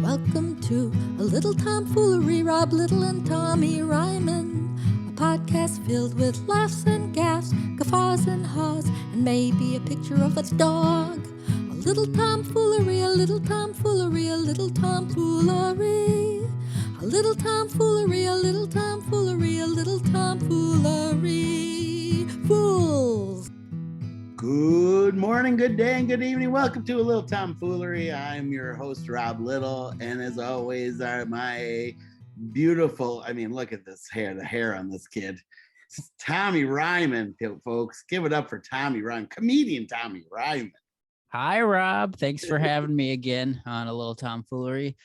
Welcome to a Little Tom Foolery, Rob Little and Tommy Ryman. A podcast filled with laughs and gaffs, guffaws and haws, and maybe a picture of a dog. A little Tom Foolery, a little Tom Foolery, a little Tom Foolery. A little Tom Foolery, a little Tom Foolery, a little Tom Foolery. Fools! Good morning, good day, and good evening. Welcome to a Little Tom Foolery. I'm your host, Rob Little, and as always, are my beautiful, look at this hair, the hair on this kid. It's Tommy Ryman, folks. Give it up for Tommy Ryman, comedian Tommy Ryman. Hi, Rob. Thanks for having me again on a Little Tom Foolery,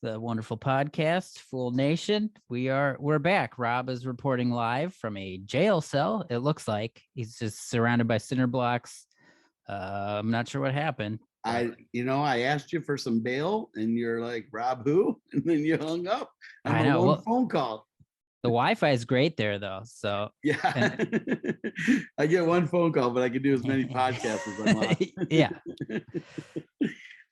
the wonderful podcast, Fool Nation. We're back. Rob is reporting live from a jail cell. It looks like he's just surrounded by cinder blocks. I'm not sure what happened. I asked you for some bail, and you're like, Rob, who? And then you hung up. I know. Well, phone call. The Wi-Fi is great there, though. So yeah, I get one phone call, but I can do as many podcasts as I want. Yeah.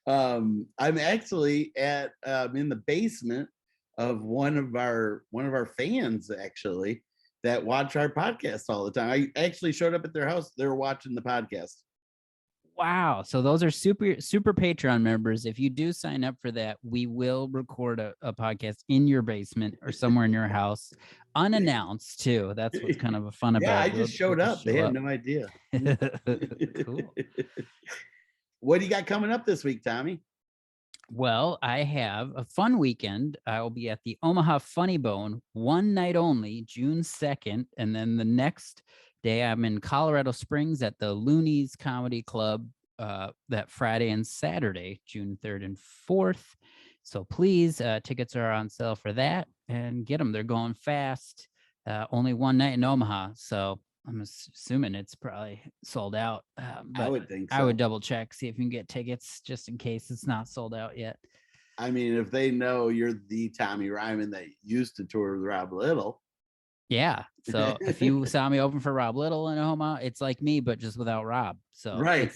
I'm actually at in the basement of one of our fans, actually, that watch our podcast all the time. I actually showed up at their house. They were watching the podcast. Wow. So those are super Patreon members. If you do sign up for that, we will record a podcast in your basement or somewhere in your house, unannounced too. That's what's kind of fun about it. Yeah, I just showed up. They had no idea. Cool. What do you got coming up this week, Tommy? Well, I have a fun weekend. I will be at the Omaha Funny Bone one night only, June 2nd. And then the next day I'm in Colorado Springs at the Loonies Comedy Club that Friday and Saturday, June 3rd and 4th. So please, tickets are on sale for that and get them. They're going fast. Only one night in Omaha. So I'm assuming it's probably sold out. But I would think so. I would double check, see if you can get tickets just in case it's not sold out yet. I mean, if they know you're the Tommy Ryman that used to tour with Rob Little. Yeah. So if you saw me open for Rob Little in Omaha, it's like me, but just without Rob. So right.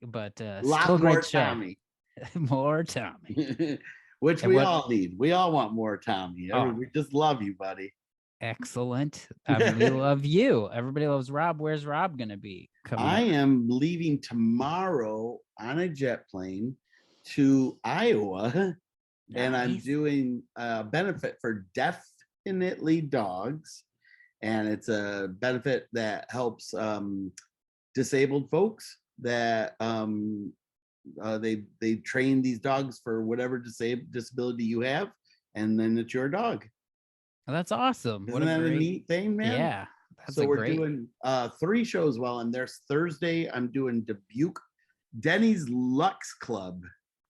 But lot more Tommy. More Tommy. Which we all need. We all want more Tommy. We just love you, buddy. Excellent. We love you. Everybody loves Rob. Where's Rob going to be? I am leaving tomorrow on a jet plane to Iowa. Nice. And I'm doing a benefit for definitely dogs. And it's a benefit that helps disabled folks that they train these dogs for whatever disability you have. And then it's your dog. Well, that's awesome. Isn't that a neat thing, man? Yeah. So we're doing 3 shows while I'm there. Thursday, I'm doing Dubuque, Denny's Lux Club,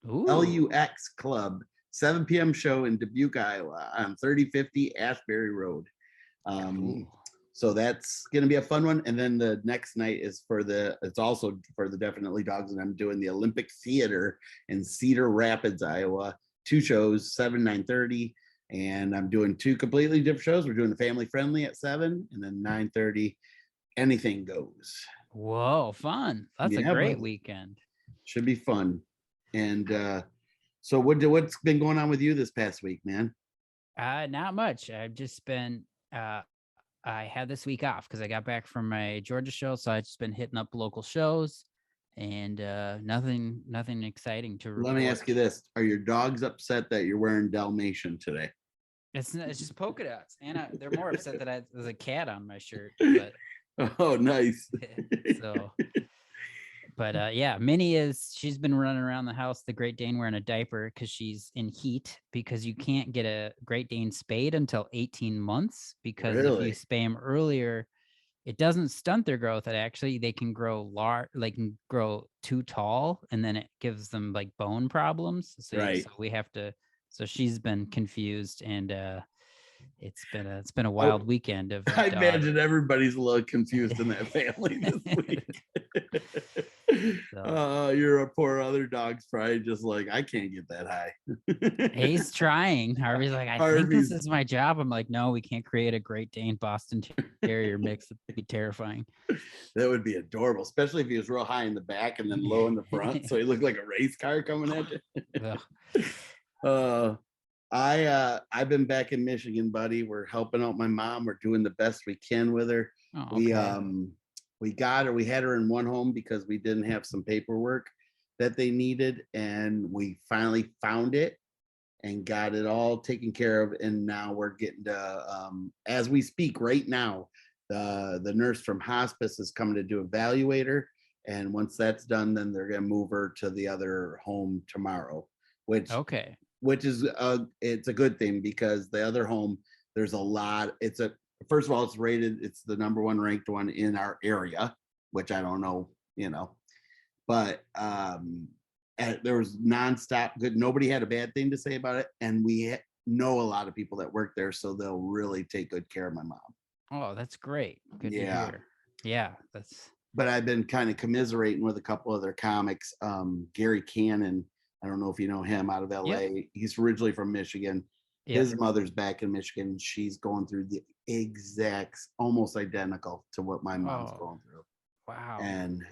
Lux Club, 7 p.m. show in Dubuque, Iowa on 3050 Ashbury Road. So that's going to be a fun one. And then the next night is it's also for the Definitely Dogs. And I'm doing the Olympic Theater in Cedar Rapids, Iowa. 2 shows, 7, 9:30. And I'm doing 2 completely different shows. We're doing the Family Friendly at 7 and then 9:30. Anything goes. Whoa, fun. That's a great weekend. Should be fun. And so what's been going on with you this past week, man? Not much. I've just been I had this week off because I got back from my Georgia show. So I've just been hitting up local shows and nothing exciting to report. Let me ask you this. Are your dogs upset that you're wearing Dalmatian today? It's just polka dots. And they're more upset that there's a cat on my shirt. But, oh, nice. Yeah, Minnie she's been running around the house, the Great Dane, wearing a diaper because she's in heat because you can't get a Great Dane spayed until 18 months because if you spay them earlier, it doesn't stunt their growth. They can grow grow too tall, and then it gives them like bone problems. So we have to. So she's been confused, and it's been a wild weekend of. I imagine everybody's a little confused in that family this week. You're a poor other dog's probably just like, I can't get that high. He's trying. Harvey's like, I think this is my job. I'm like, no, we can't create a Great Dane Boston Terrier mix. It'd be terrifying. That would be adorable, especially if he was real high in the back and then low in the front. So he looked like a race car coming at you. I've been back in Michigan, buddy. We're helping out my mom. We're doing the best we can with her. Oh, We okay. we had her in one home because we didn't have some paperwork that they needed, and we finally found it and got it all taken care of. And now we're getting to as we speak right now, the nurse from hospice is coming to do evaluate her. And once that's done, then they're gonna move her to the other home tomorrow, which Okay. is it's a good thing because the other home, there's a lot. First of all, it's rated, it's the number one ranked one in our area, which I don't know, but there was nonstop good. Nobody had a bad thing to say about it, and we know a lot of people that work there, so they'll really take good care of my mom. Oh, that's great. Good to Yeah. hear. Yeah, that's. But I've been kind of commiserating with a couple of their comics. Gary Cannon, I don't know if you know him, out of LA. Yep. He's originally from Michigan. Yep. His mother's back in Michigan. She's going through the exact, almost identical to what my mom's going through. Wow. And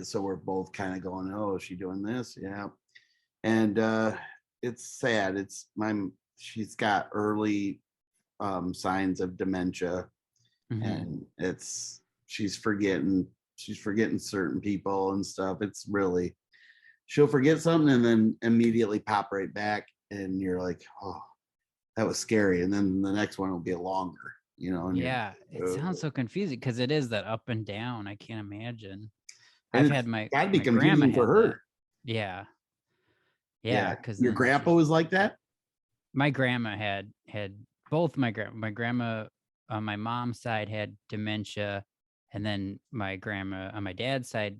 so we're both kind of going, oh, is she doing this? Yeah. And it's sad. She's got early signs of dementia, and she's forgetting certain people and stuff. It's really, she'll forget something and then immediately pop right back, and you're like, oh, that was scary. And then the next one will get longer, and Yeah, it sounds so confusing because it is that up and down. I can't imagine. and I've it's had my gotta be grandma confusing for had her. that. Yeah, because your grandpa was like that. My grandma had both. My grandma on my mom's side had dementia, and then my grandma on my dad's side,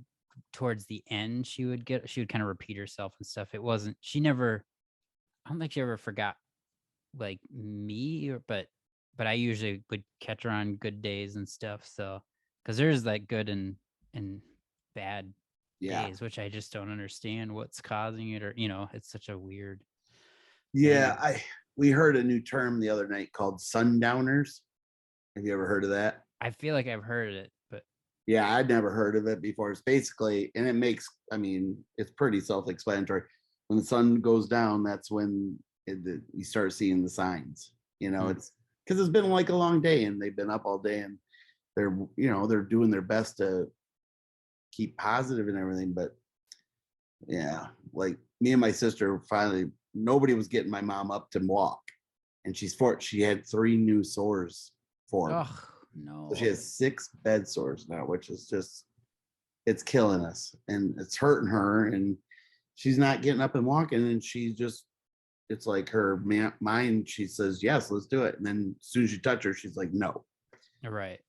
towards the end, she would kind of repeat herself and stuff. It wasn't, I don't think she ever forgot like me, but I usually would catch her on good days and stuff. So, because there's like good and bad days, which I just don't understand what's causing it, or it's such a weird thing. We heard a new term the other night called sundowners. Have you ever heard of that? I feel like I've heard it, but yeah, I'd never heard of it before. It's basically, and it's pretty self-explanatory. When the sun goes down, that's when you start seeing the signs. It's because it's been like a long day, and they've been up all day, and they're doing their best to keep positive and everything. But yeah, like me and my sister, finally, nobody was getting my mom up to walk, and she had 3 new sores formed. Oh no! So she has 6 bed sores now, which is just, it's killing us, and it's hurting her, and she's not getting up and walking, and it's like her mind, she says, yes, let's do it. And then as soon as you touch her, she's like, no. Right.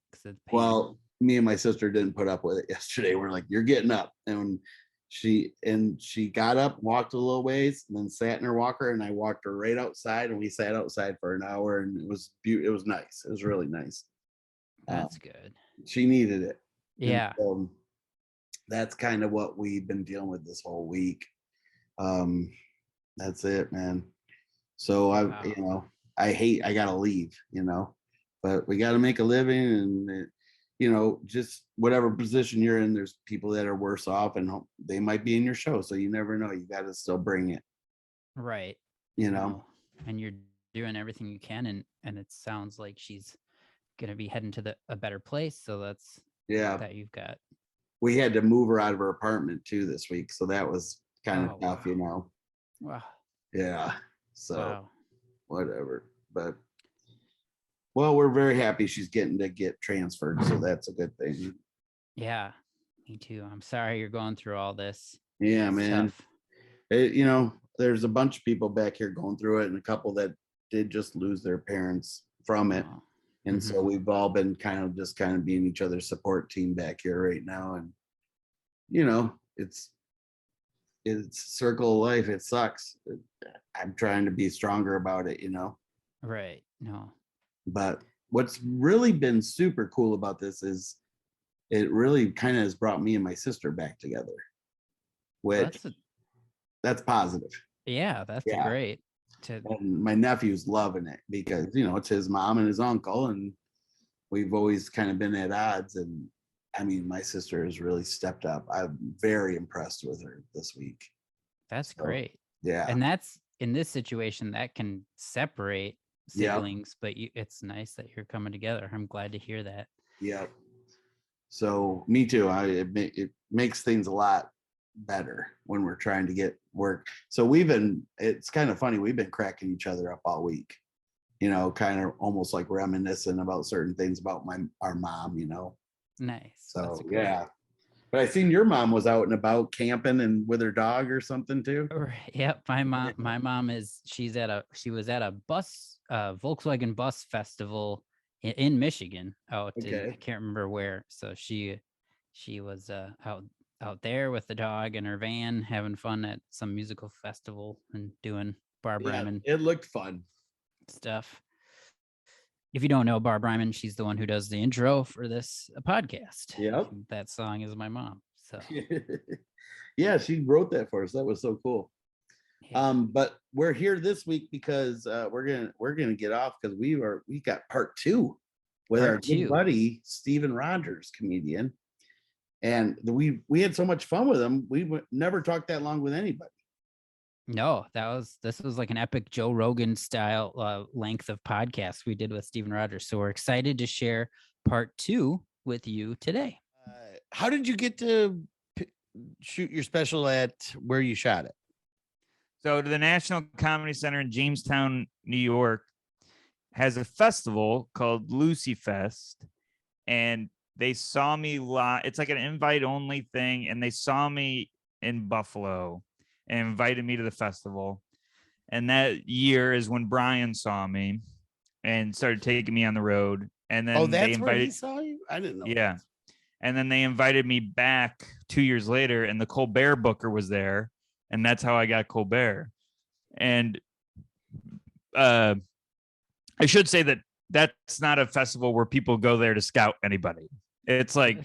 Well, me and my sister didn't put up with it yesterday. We're like, you're getting up. And she got up, walked a little ways, and then sat in her walker, and I walked her right outside, and we sat outside for an hour, and it was beautiful. It was nice. It was really nice. That's good. She needed it. Yeah. And, that's kind of what we've been dealing with this whole week. That's it, man. So I gotta leave, but we got to make a living, and just whatever position you're in, there's people that are worse off, and they might be in your show, so you never know. You got to still bring it, right? And you're doing everything you can, and it sounds like she's gonna be heading to a better place. So that's that you've got. We had to move her out of her apartment too this week, so that was kind of tough, Wow. Yeah. So whatever, but well, we're very happy she's getting to get transferred, so that's a good thing. Yeah, me too. I'm sorry you're going through all this. Yeah, man. There's a bunch of people back here going through it, and a couple that did just lose their parents from it. And so we've all been kind of being each other's support team back here right now. And, it's circle of life. It sucks. I'm trying to be stronger about it, Right. No. But what's really been super cool about this is it really kind of has brought me and my sister back together, which that's positive. Yeah, that's great. And my nephew's loving it because, it's his mom and his uncle, and we've always kind of been at odds. And my sister has really stepped up. I'm very impressed with her this week. That's great. Yeah. And in this situation that can separate siblings, but it's nice that you're coming together. I'm glad to hear that. Yeah. So me too. It makes things a lot better when we're trying to get work. So it's kind of funny. We've been cracking each other up all week, kind of almost like reminiscing about certain things about our mom, Nice. So yeah. But I seen your mom was out and about camping and with her dog or something too. Yep. My mom she was at a bus, Volkswagen bus festival in Michigan I can't remember where. So she was out there with the dog in her van, having fun at some musical festival and doing Barb Ryman. It looked fun stuff. If you don't know Barb Ryman, she's the one who does the intro for this podcast. Yep. That song is my mom. So yeah, she wrote that for us. That was so cool. Yeah. But we're here this week because we're gonna get off because we got part 2 with our good buddy Steven Rogers, comedian, and we had so much fun with him. We never talked that long with anybody. No, this was like an epic Joe Rogan style length of podcast we did with Steven Rogers. So we're excited to share part 2 with you today. How did you get to shoot your special at where you shot it? So the National Comedy Center in Jamestown, New York has a festival called Lucy Fest, and they saw me live. It's like an invite only thing. And they saw me in Buffalo and invited me to the festival. And that year is when Brian saw me and started taking me on the road. And then that's where he saw you? I didn't know. Yeah. And then they invited me back 2 years later, and the Colbert Booker was there. And that's how I got Colbert. And I should say that that's not a festival where people go there to scout anybody. It's like,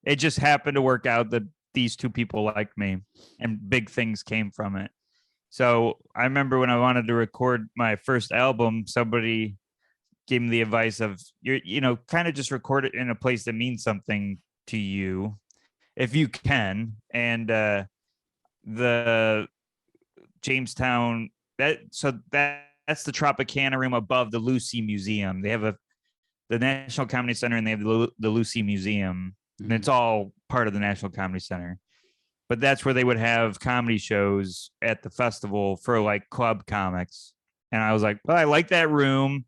it just happened to work out that these 2 people liked me and big things came from it. So I remember when I wanted to record my first album, somebody gave me the advice of, kind of just record it in a place that means something to you if you can. And the Jamestown, that's the Tropicana room above the Lucy Museum. They have the National Comedy Center, and they have the Lucy Museum, and it's all part of the National Comedy Center. But that's where they would have comedy shows at the festival for like club comics. And I was like, well, I like that room.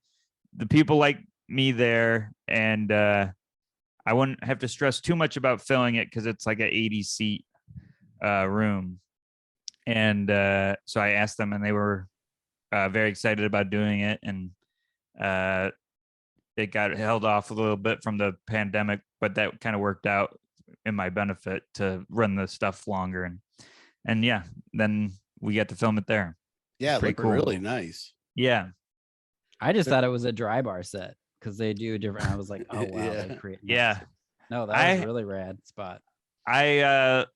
The people like me there, and I wouldn't have to stress too much about filling it because it's like an 80-seat room. And so I asked them, and they were very excited about doing it. And it got held off a little bit from the pandemic, but that kind of worked out in my benefit to run the stuff longer. And yeah, then we got to film it there. Yeah, pretty cool. Really nice. Yeah. I just thought it was a dry bar set because they do different. I was like, oh wow, yeah. No, that was a really rad spot. I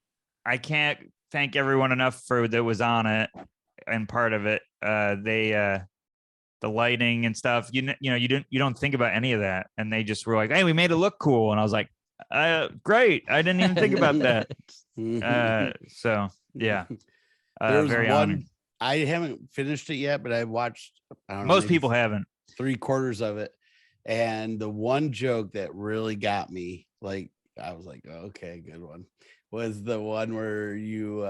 can't thank everyone enough for that was on it and part of it. The lighting and stuff, you don't think about any of that, and they just were like, hey, we made it look cool. And I was like, great, I didn't even think about that. So yeah, very honored. I haven't finished it yet, but I watched, most people haven't, 3/4 of it, and the one joke that really got me, like I was like, oh, okay, good one, was the one where you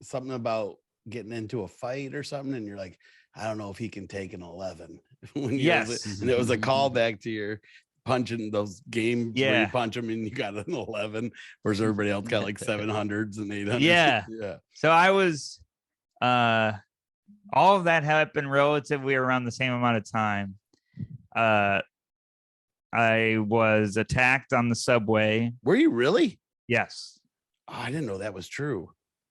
something about getting into a fight or something, and you're like, I don't know if he can take an 11. Yes. And it was a callback to your punching those games where you punch them and you got an 11, whereas everybody else got like 700s and 800s. Yeah. So I was all of that happened relatively around the same amount of time. I was attacked on the subway. Were you really? Yes. Oh, I didn't know that was true.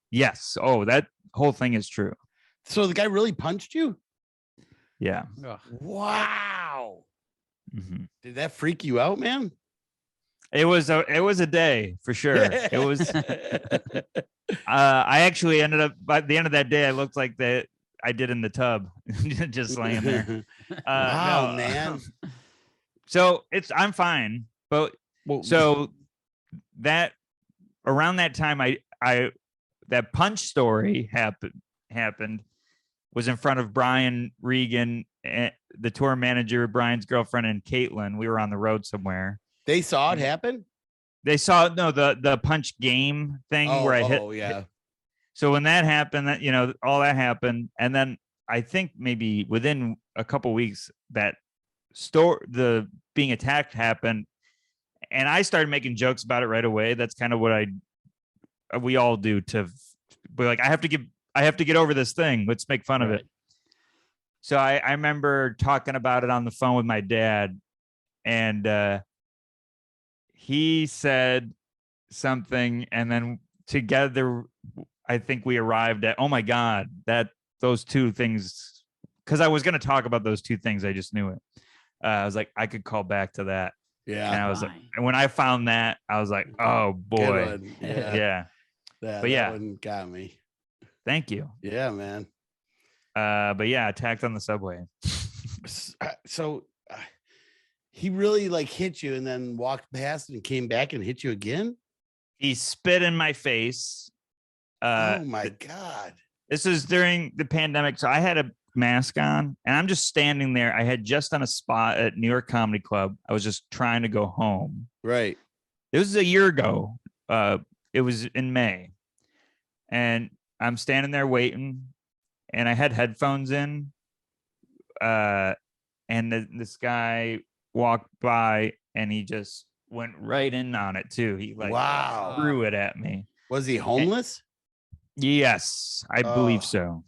Yes. Oh, that whole thing is true. So the guy really punched you? Yeah. Wow. Mm-hmm. Did that freak you out, man? It was a day for sure. It was. I actually ended up by the end of that day. I looked like that I did in the tub, just laying there. Wow, man. So I'm fine, but so that around that time, I that punch story happened was in front of Brian Regan, the tour manager, Brian's girlfriend, and Caitlin. We were on the road somewhere. They saw it happen? They saw the punch game thing where I hit. Oh, yeah. So when that happened, that all that happened, and then I think maybe within a couple weeks that the being attacked happened, and I started making jokes about it right away. That's kind of what we all do to be like, I have to get over this thing. Let's make fun of it. So I remember talking about it on the phone with my dad, and he said something, and then together I think we arrived at, oh my God, those two things, because I was going to talk about those two things. I just knew it. I was like, I could call back to that. Yeah. And I was like, and when I found that, I was like, oh boy. Yeah. That one got me. Thank you. Yeah, man. But yeah, attacked on the subway. So he really like hit you and then walked past and came back and hit you again? He spit in my face. Oh my God. This is during the pandemic. So I had a mask on and I'm just standing there. I had just done a spot at New York Comedy Club. I was just trying to go home. Right. It was a year ago. It was in May. And I'm standing there waiting, and I had headphones in. And this guy walked by and he just went right in on it too. He threw it at me. Was he homeless? Yes, I believe so.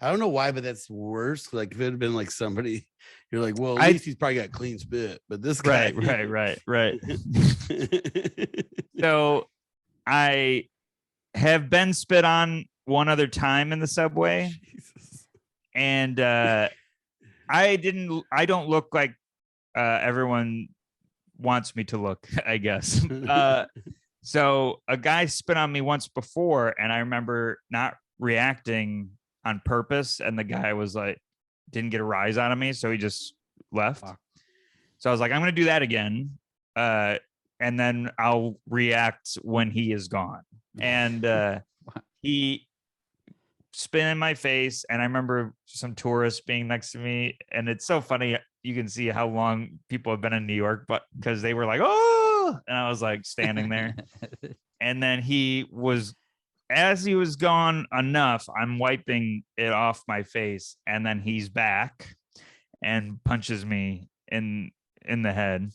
I don't know why, but that's worse. Like if it had been like somebody, you're like, well, at least he's probably got clean spit. But this guy, right. So I have been spit on one other time in the subway. Jesus. And I don't look like everyone wants me to look, I guess. So a guy spit on me once before, and I remember not reacting on purpose, and the guy was like, didn't get a rise out of me, so he just left. Wow. So I was like, I'm gonna do that again, and then I'll react when he is gone. And he spit in my face, and I remember some tourists being next to me, and it's so funny. You can see how long people have been in New York, but because they were like, oh, and I was like standing there. And then as he was gone enough, I'm wiping it off my face, and then he's back and punches me in the head.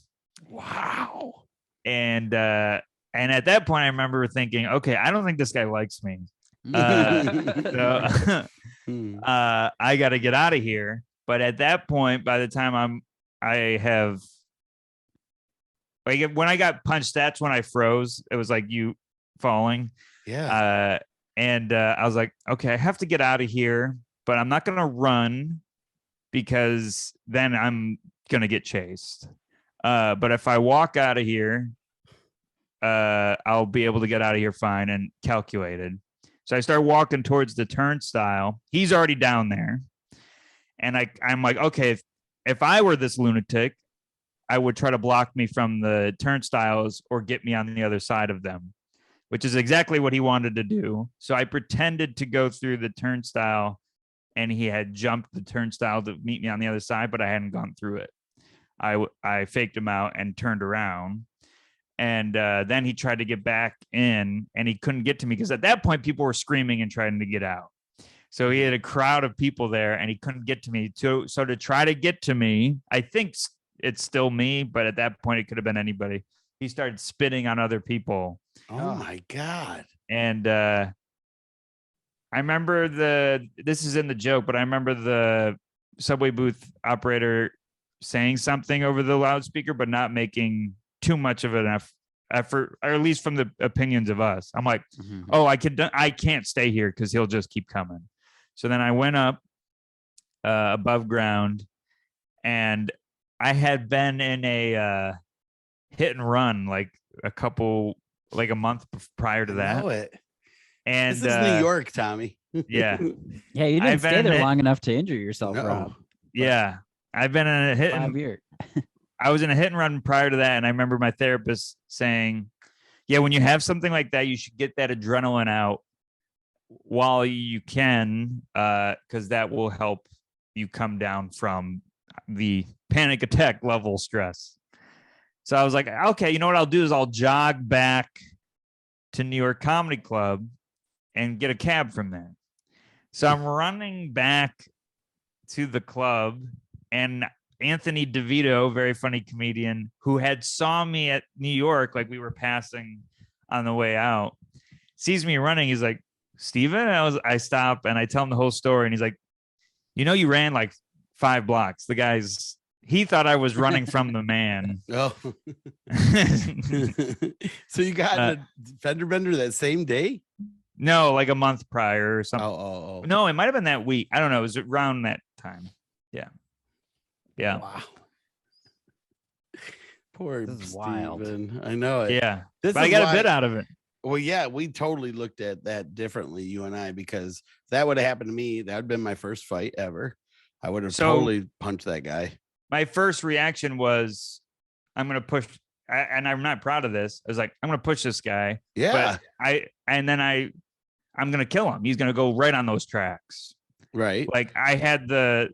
Wow. And at that point I remember thinking, okay, I don't think this guy likes me. So I got to get out of here. But at that point, by the time when I got punched, that's when I froze. It was like you falling. Yeah. And I was like, okay, I have to get out of here, but I'm not going to run because then I'm going to get chased. But if I walk out of here, I'll be able to get out of here fine and calculated. So I start walking towards the turnstile. He's already down there. And I'm like, okay, if I were this lunatic, I would try to block me from the turnstiles or get me on the other side of them, which is exactly what he wanted to do. So I pretended to go through the turnstile, and he had jumped the turnstile to meet me on the other side, but I hadn't gone through it. I faked him out and turned around. And then he tried to get back in, and he couldn't get to me because at that point people were screaming and trying to get out. So he had a crowd of people there, and he couldn't get to me. So to try to get to me, I think it's still me, but at that point it could have been anybody. He started spitting on other people. Oh my God. And I remember this is in the joke, but I remember the subway booth operator saying something over the loudspeaker, but not making too much of an effort, or at least from the opinions of us. I'm like, oh, I can't stay here because he'll just keep coming. So then I went up above ground, and I had been in a hit and run like a month prior to that. I know it. And this is New York, Tommy. Yeah. Yeah, you didn't stay there long enough to injure yourself, Rob. Yeah. I've been in a hit 5 years. I was in a hit and run prior to that, and I remember my therapist saying, yeah, when you have something like that, you should get that adrenaline out while you can, because that will help you come down from the panic attack level stress. So I was like, okay, you know what I'll do is I'll jog back to New York Comedy Club and get a cab from there. So I'm running back to the club, and Anthony DeVito, very funny comedian, who had saw me at New York, like we were passing on the way out, sees me running. He's like, Steven? I stop and I tell him the whole story, and he's like, you know, you ran like 5 blocks. The guy's, he thought I was running from the man. Oh. So you got a fender bender that same day? No, like a month prior or something. Oh. No, it might have been that week. I don't know. It was around that time. Yeah. Wow. Poor This is Steven. wild. I know it. Yeah. This But I is got why- a bit out of it. Well, yeah, we totally looked at that differently, you and I, because if that would have happened to me, that would have been my first fight ever. I would have totally punched that guy. My first reaction was, I'm going to push, and I'm not proud of this. I was like, I'm going to push this guy. Yeah. But I'm going to kill him. He's going to go right on those tracks. Right. Like I had the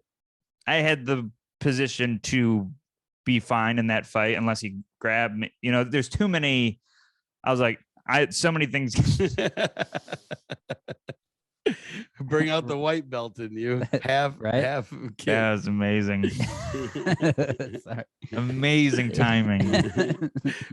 position to be fine in that fight unless he grabbed me. You know, there's too many. I was like, so many things. Bring out the white belt in you. Half kid. That was amazing. Sorry. Amazing timing.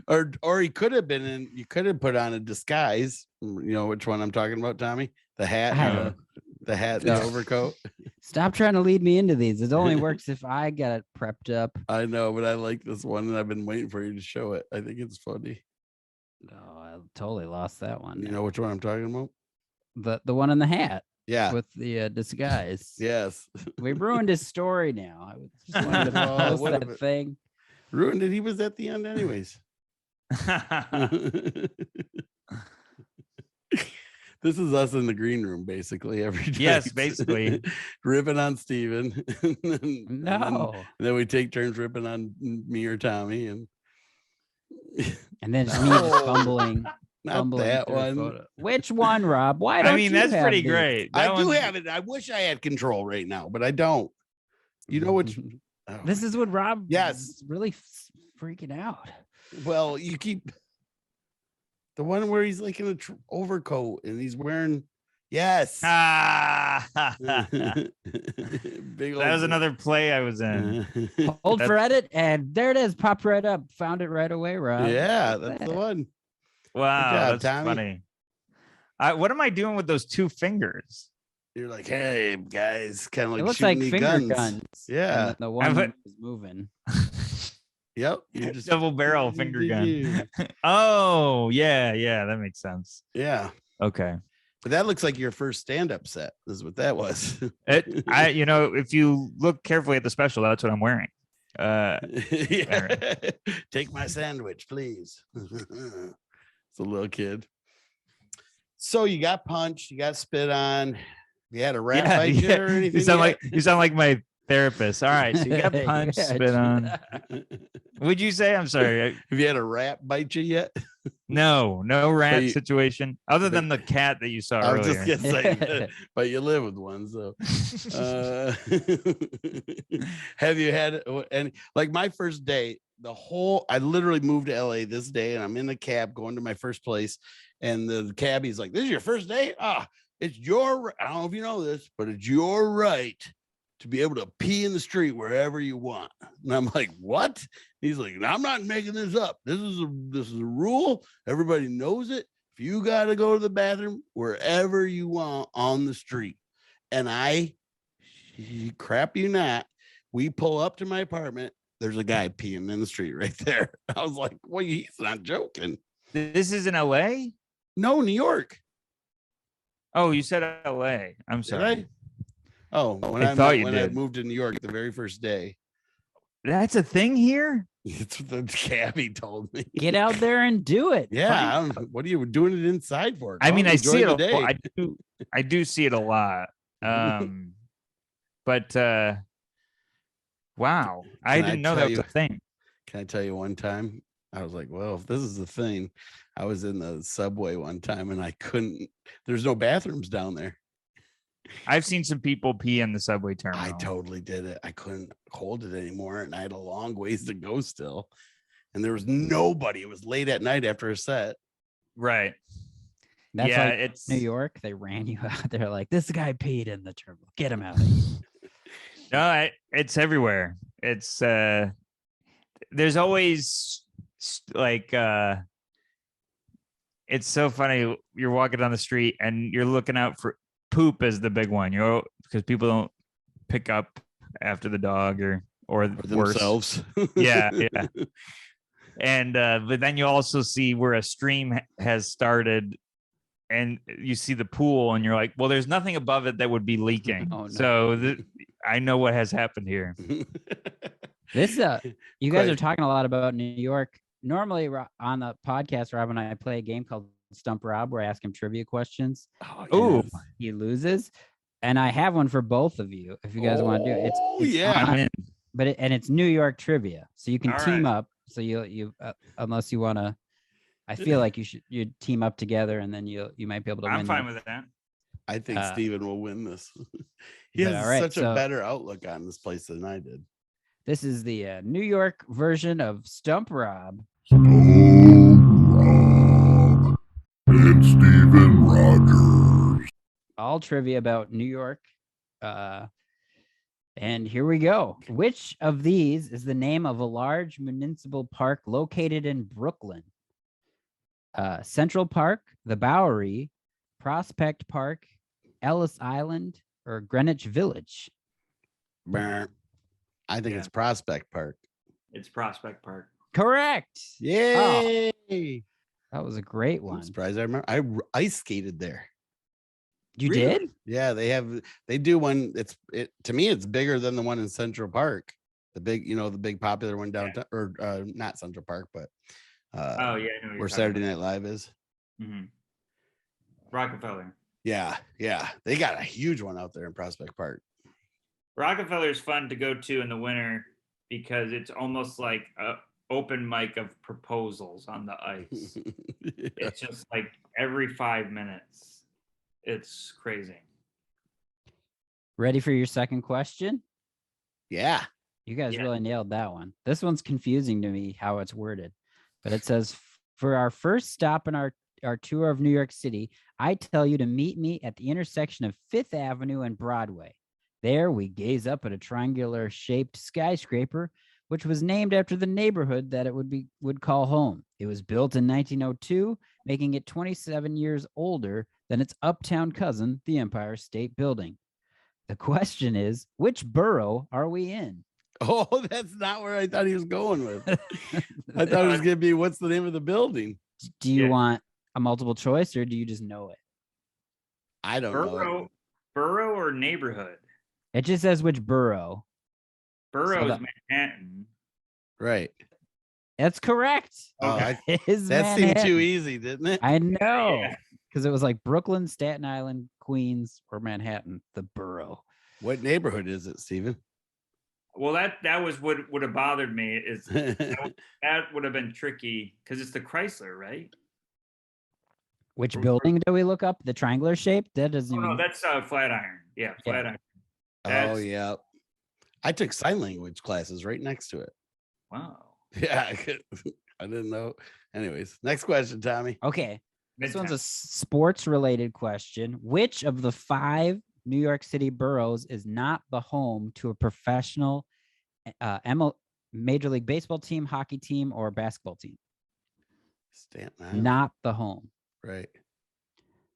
or he could have been in, you could have put on a disguise. You know which one I'm talking about, Tommy? The hat, the hat, the overcoat. Stop trying to lead me into these. It only works if I get it prepped up. I know, but I like this one, and I've been waiting for you to show it. I think it's funny. Oh, I totally lost that one. You know which one I'm talking about? The one in the hat Yeah. with the disguise. Yes. We ruined his story now. I just wanted to post what that if it- thing. Ruined it. He was at the end anyways. This is us in the green room, basically, every day. Yes, basically. Ripping on Steven. No. And then we take turns ripping on me or Tommy. And And then it's me just fumbling. not fumbling that through a one. photo. Which one, Rob? Why don't I mean, you that's have pretty these? great. I That do one's- have it. I wish I had control right now, but I don't. You know which? Oh, This is what Rob Yes. is really freaking out. well, you keep the one where he's like in a overcoat and he's wearing. Yes. Ah, Big that was another play I was in. Hold That's- for edit, and there it is. Popped right up. Found it right away, Rob. Yeah, Look at that's the that. one. Wow, job, that's Tommy. funny. What am I doing with those 2 fingers? You're like, hey guys, kind of like It looks shooting like me finger guns. guns. Yeah. And then the one put- is moving. Yep. You're just Double barrel finger gun. Oh, yeah, that makes sense. Yeah. Okay. But that looks like your first stand-up set. Is what that was. You know, if you look carefully at the special, that's what I'm wearing. Yeah. Take my sandwich, please. It's a little kid. So you got punched, you got spit on. You had a rat bite you or anything? You sound like my therapist. All right, so you got punched, Yeah, spit on. Would you say? I'm sorry. Have you had a rat bite you yet? No rat you- situation other than the cat that you saw I was earlier. just gonna say, but you live with one, so. Have you had and like my first day? I literally moved to LA this day, and I'm in the cab going to my first place, and the cabbie's like, "This is your first day? It's your. I don't know if you know this, but it's your right to be able to pee in the street wherever you want." And I'm like, "What?" He's like, "I'm not making this up. This is a rule. Everybody knows it. If you got to go to the bathroom wherever you want on the street." And crap you not, we pull up to my apartment. There's a guy peeing in the street right there. I was like, well, he's not joking. This is in LA? No, New York. Oh, you said LA. I'm Did sorry. I? Oh, when I thought you I did. moved to New York the very first day. That's a thing here? It's what the cabbie told me. Get out there and do it. Yeah. Find- What are you doing it inside for? I mean, Go I enjoy see it the a day. lot. I do see it a lot. But wow, I Can I didn't know tell that was you- a thing. Can I tell you one time I was like, well, if this is the thing, I was in the subway one time and I couldn't. There's no bathrooms down there. I've seen some people pee in the subway terminal. I totally did it. I couldn't hold it anymore, and I had a long ways to go still. And there was nobody. It was late at night after a set. Right. That's yeah, like it's New York. They ran you out. They're like, this guy peed in the terminal. Get him out of here. No, it's everywhere. It's there's always like it's so funny. You're walking down the street and you're looking out for poop as the big one. Because people don't pick up after the dog or themselves. Yeah. And but then you also see where a stream has started, and you see the pool, and you're like, well, there's nothing above it that would be leaking. Oh, no. So I know what has happened here. This you guys are talking a lot about New York. Normally on the podcast, Rob and I play a game called Stump Rob, where I ask him trivia questions. Oh, he loses, and I have one for both of you if you guys want to do it. It's yeah. It's New York trivia, so you can All team right. up. So you unless you want to, I feel like you'd team up together, and then you might be able to win. I'm fine with that. I think Steven will win this. He has such a better outlook on this place than I did. This is the New York version of Stump Rob. Rob and Steven Rogers. All trivia about New York. And here we go. Which of these is the name of a large municipal park located in Brooklyn? Central Park, the Bowery, Prospect Park, Ellis Island, or Greenwich Village? I think it's Prospect Park. It's Prospect Park. Correct. Yay! That was a great I'm one. surprised. I remember I ice skated there. You Really? did? Yeah, they do one. To me, it's bigger than the one in Central Park. The big popular one downtown, or not Central Park, but Oh yeah, I know what you're where talking Saturday Night Live is. about. Mhm. Rockefeller. Yeah, they got a huge one out there in Prospect Park. Rockefeller is fun to go to in the winter because it's almost like a open mic of proposals on the ice. It's just like every 5 minutes. It's crazy. Ready for your second question? Yeah. You guys Yeah. really nailed that one. This one's confusing to me how it's worded, but it says, for our first stop in our tour of New York City, I tell you to meet me at the intersection of 5th Avenue and Broadway. There we gaze up at a triangular shaped skyscraper, which was named after the neighborhood that it would call home. It was built in 1902, making it 27 years older than its uptown cousin, the Empire State Building. The question is, which borough are we in? Oh, that's not where I thought he was going with. I thought it was going to be, what's the name of the building? Do you want a multiple choice, or do you just know it? I don't know. Borough or neighborhood? It just says which borough. Borough So is Manhattan. Right. That's correct. Oh, It is that seemed Manhattan. too easy, didn't it? I know. Yeah. Because it was like Brooklyn, Staten Island, Queens, or Manhattan, the borough. What neighborhood is it, Steven? Well, that was what would have bothered me is that would have been tricky because it's the Chrysler, right? Which building do we look up? The triangular shape? That doesn't Oh, no, even... that's Flatiron. Yeah, Flatiron. Oh, yeah. I took sign language classes right next to it. Wow. Yeah, I didn't know. Anyways, next question, Tommy. Okay. This Midtown. one's a sports-related question. Which of the 5 New York City boroughs is not the home to a professional Major League Baseball team, hockey team, or basketball team? Staten Island. Not the home. Right.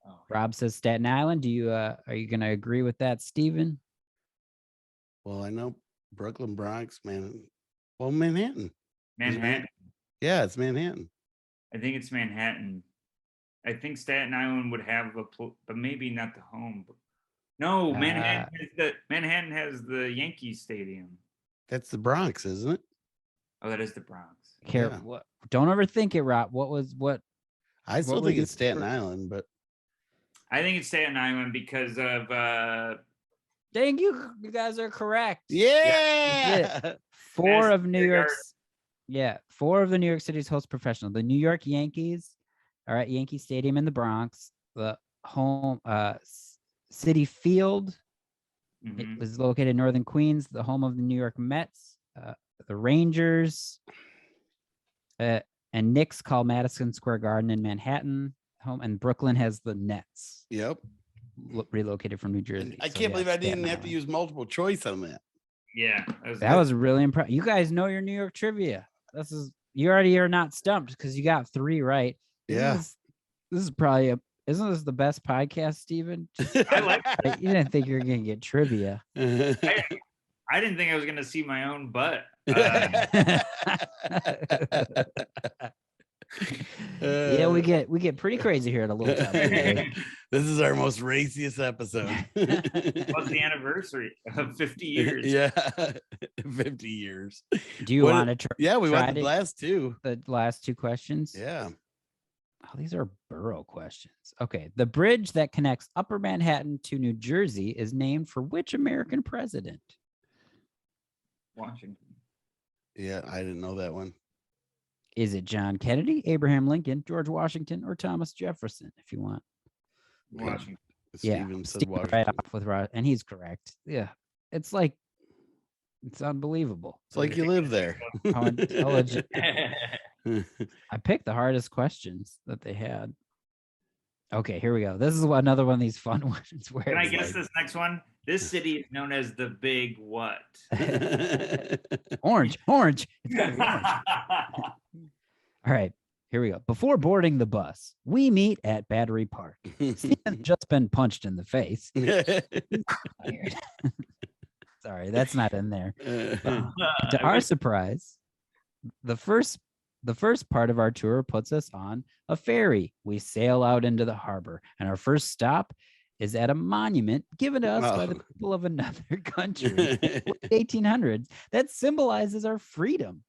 Oh, Rob says Staten Island. Do you are you going to agree with that, Steven? Well, I know Brooklyn, Bronx, man. Well, Manhattan. Manhattan. Yeah, it's Manhattan. I think it's Manhattan. I think Staten Island would have but maybe not the home. No, Manhattan has the Yankees Stadium. That's the Bronx, isn't it? Oh, that is the Bronx. Care what? Don't overthink it, Rob. What? I still were think you it's Staten for- Island, but I think it's Staten Island because of Dang, you guys are correct. yeah. 4 Yes, of New they York's Yeah, 4 of the New York City's host professional. The New York Yankees are at Yankee Stadium in the Bronx. The home City Field it was located in northern Queens, the home of the New York Mets, the Rangers, and Knicks call Madison Square Garden in Manhattan home, and Brooklyn has the Nets. Yep. Relocated from New Jersey. I can't believe I didn't have to use multiple choice on that. Yeah, that was really impressive. You guys know your New York trivia. You already are not stumped because you got 3 right. This is probably isn't this the best podcast, Steven? I like You didn't think you were gonna get trivia. I didn't think I was gonna see my own butt. Yeah, we get pretty crazy here at a Little Tom. This is our most raciest episode. What's the anniversary of 50 years? Yeah, 50 years. Do you want to try? Yeah, we went the last 2. The last 2 questions. Yeah. Oh, these are borough questions. Okay, the bridge that connects Upper Manhattan to New Jersey is named for which American president? Washington. Yeah, I didn't know that one. Is it John Kennedy, Abraham Lincoln, George Washington, or Thomas Jefferson? If you want. Washington. Steven said Steve Washington. right off with and he's correct. Yeah, it's unbelievable. It's like you live there. How intelligent. I picked the hardest questions that they had. Okay, here we go. This is another one of these fun ones. Where Can I guess this next one? This city is known as the Big what? Orange. It's gotta be orange. All right, here we go. Before boarding the bus, we meet at Battery Park. Steven's just been punched in the face. Sorry, that's not in there. To our surprise, the first part of our tour puts us on a ferry. We sail out into the harbor, and our first stop is at a monument given to us by the people of another country in the 1800s that symbolizes our freedom.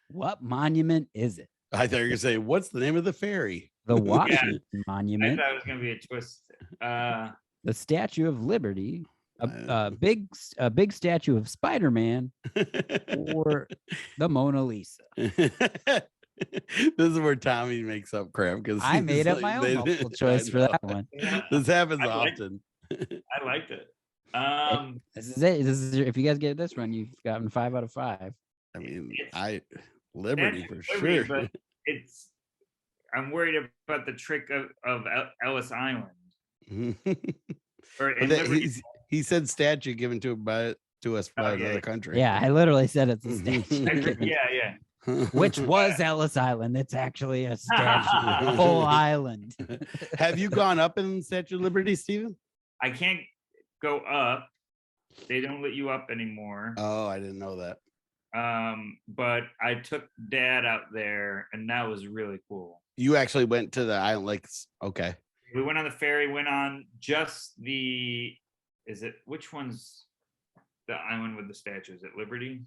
What monument is it? I thought you were going to say, what's the name of the ferry? The Washington Monument. I thought it was going to be a twist. The Statue of Liberty. A big statue of Spider-Man or the Mona Lisa. This is where Tommy makes up crap because I made up my own multiple choice for that one. This happens often. I liked it. This is it. If you guys get this one, you've gotten 5 out of 5. I mean, Liberty for Liberty, sure. But I'm worried about the trick of Ellis Island. Or in Liberty. He said statue given to us by another country. Yeah, I literally said it's a statue. Yeah. Which was Ellis Island. It's actually a statue. A whole island. Have you gone up in Statue of Liberty, Steven? I can't go up. They don't let you up anymore. Oh, I didn't know that. But I took Dad out there, and that was really cool. You actually went to the island, okay. We went on the ferry, went on just which one's the island with the statue? Is it Liberty?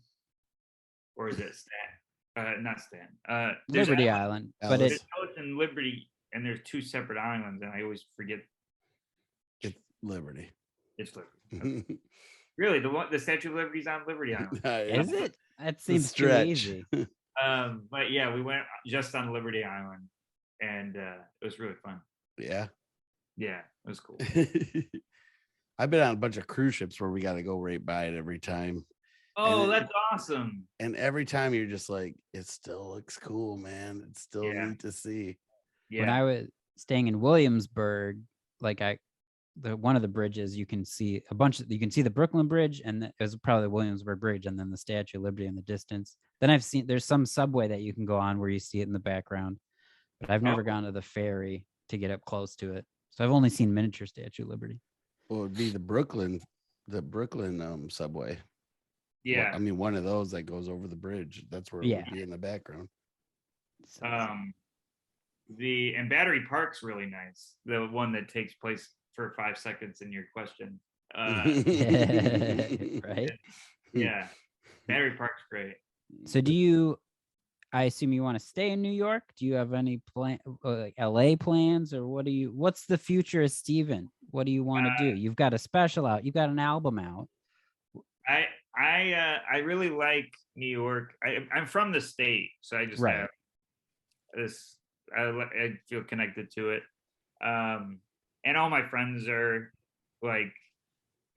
Or is it Stan? Not Stan. Liberty Island. But it's in Liberty, and there's 2 separate islands, and I always forget. It's Liberty. It's Liberty. Really, the Statue of Liberty's on Liberty Island. Is it? That seems too easy. But yeah, we went just on Liberty Island, and it was really fun. Yeah. Yeah, it was cool. I've been on a bunch of cruise ships where we got to go right by it every time. Oh, that's awesome. And every time you're just like, it still looks cool, man. It's still neat to see. Yeah. When I was staying in Williamsburg, one of the bridges, you can see you can see the Brooklyn Bridge, and it was probably the Williamsburg Bridge, and then the Statue of Liberty in the distance. Then there's some subway that you can go on where you see it in the background, but I've never gone to the ferry to get up close to it. So I've only seen miniature Statue of Liberty. Well, it'd be the Brooklyn subway. Yeah. Well, I mean, one of those that goes over the bridge. That's where it would be in the background. And Battery Park's really nice. The one that takes place for 5 seconds in your question. Right? Yeah. Battery Park's great. So I assume you want to stay in New York? Do you have any LA plans, or what's the future of Steven? What do you want to do? You've got a special out. You've got an album out. I really like New York. I'm from the state, so I just have this. I feel connected to it, and all my friends are like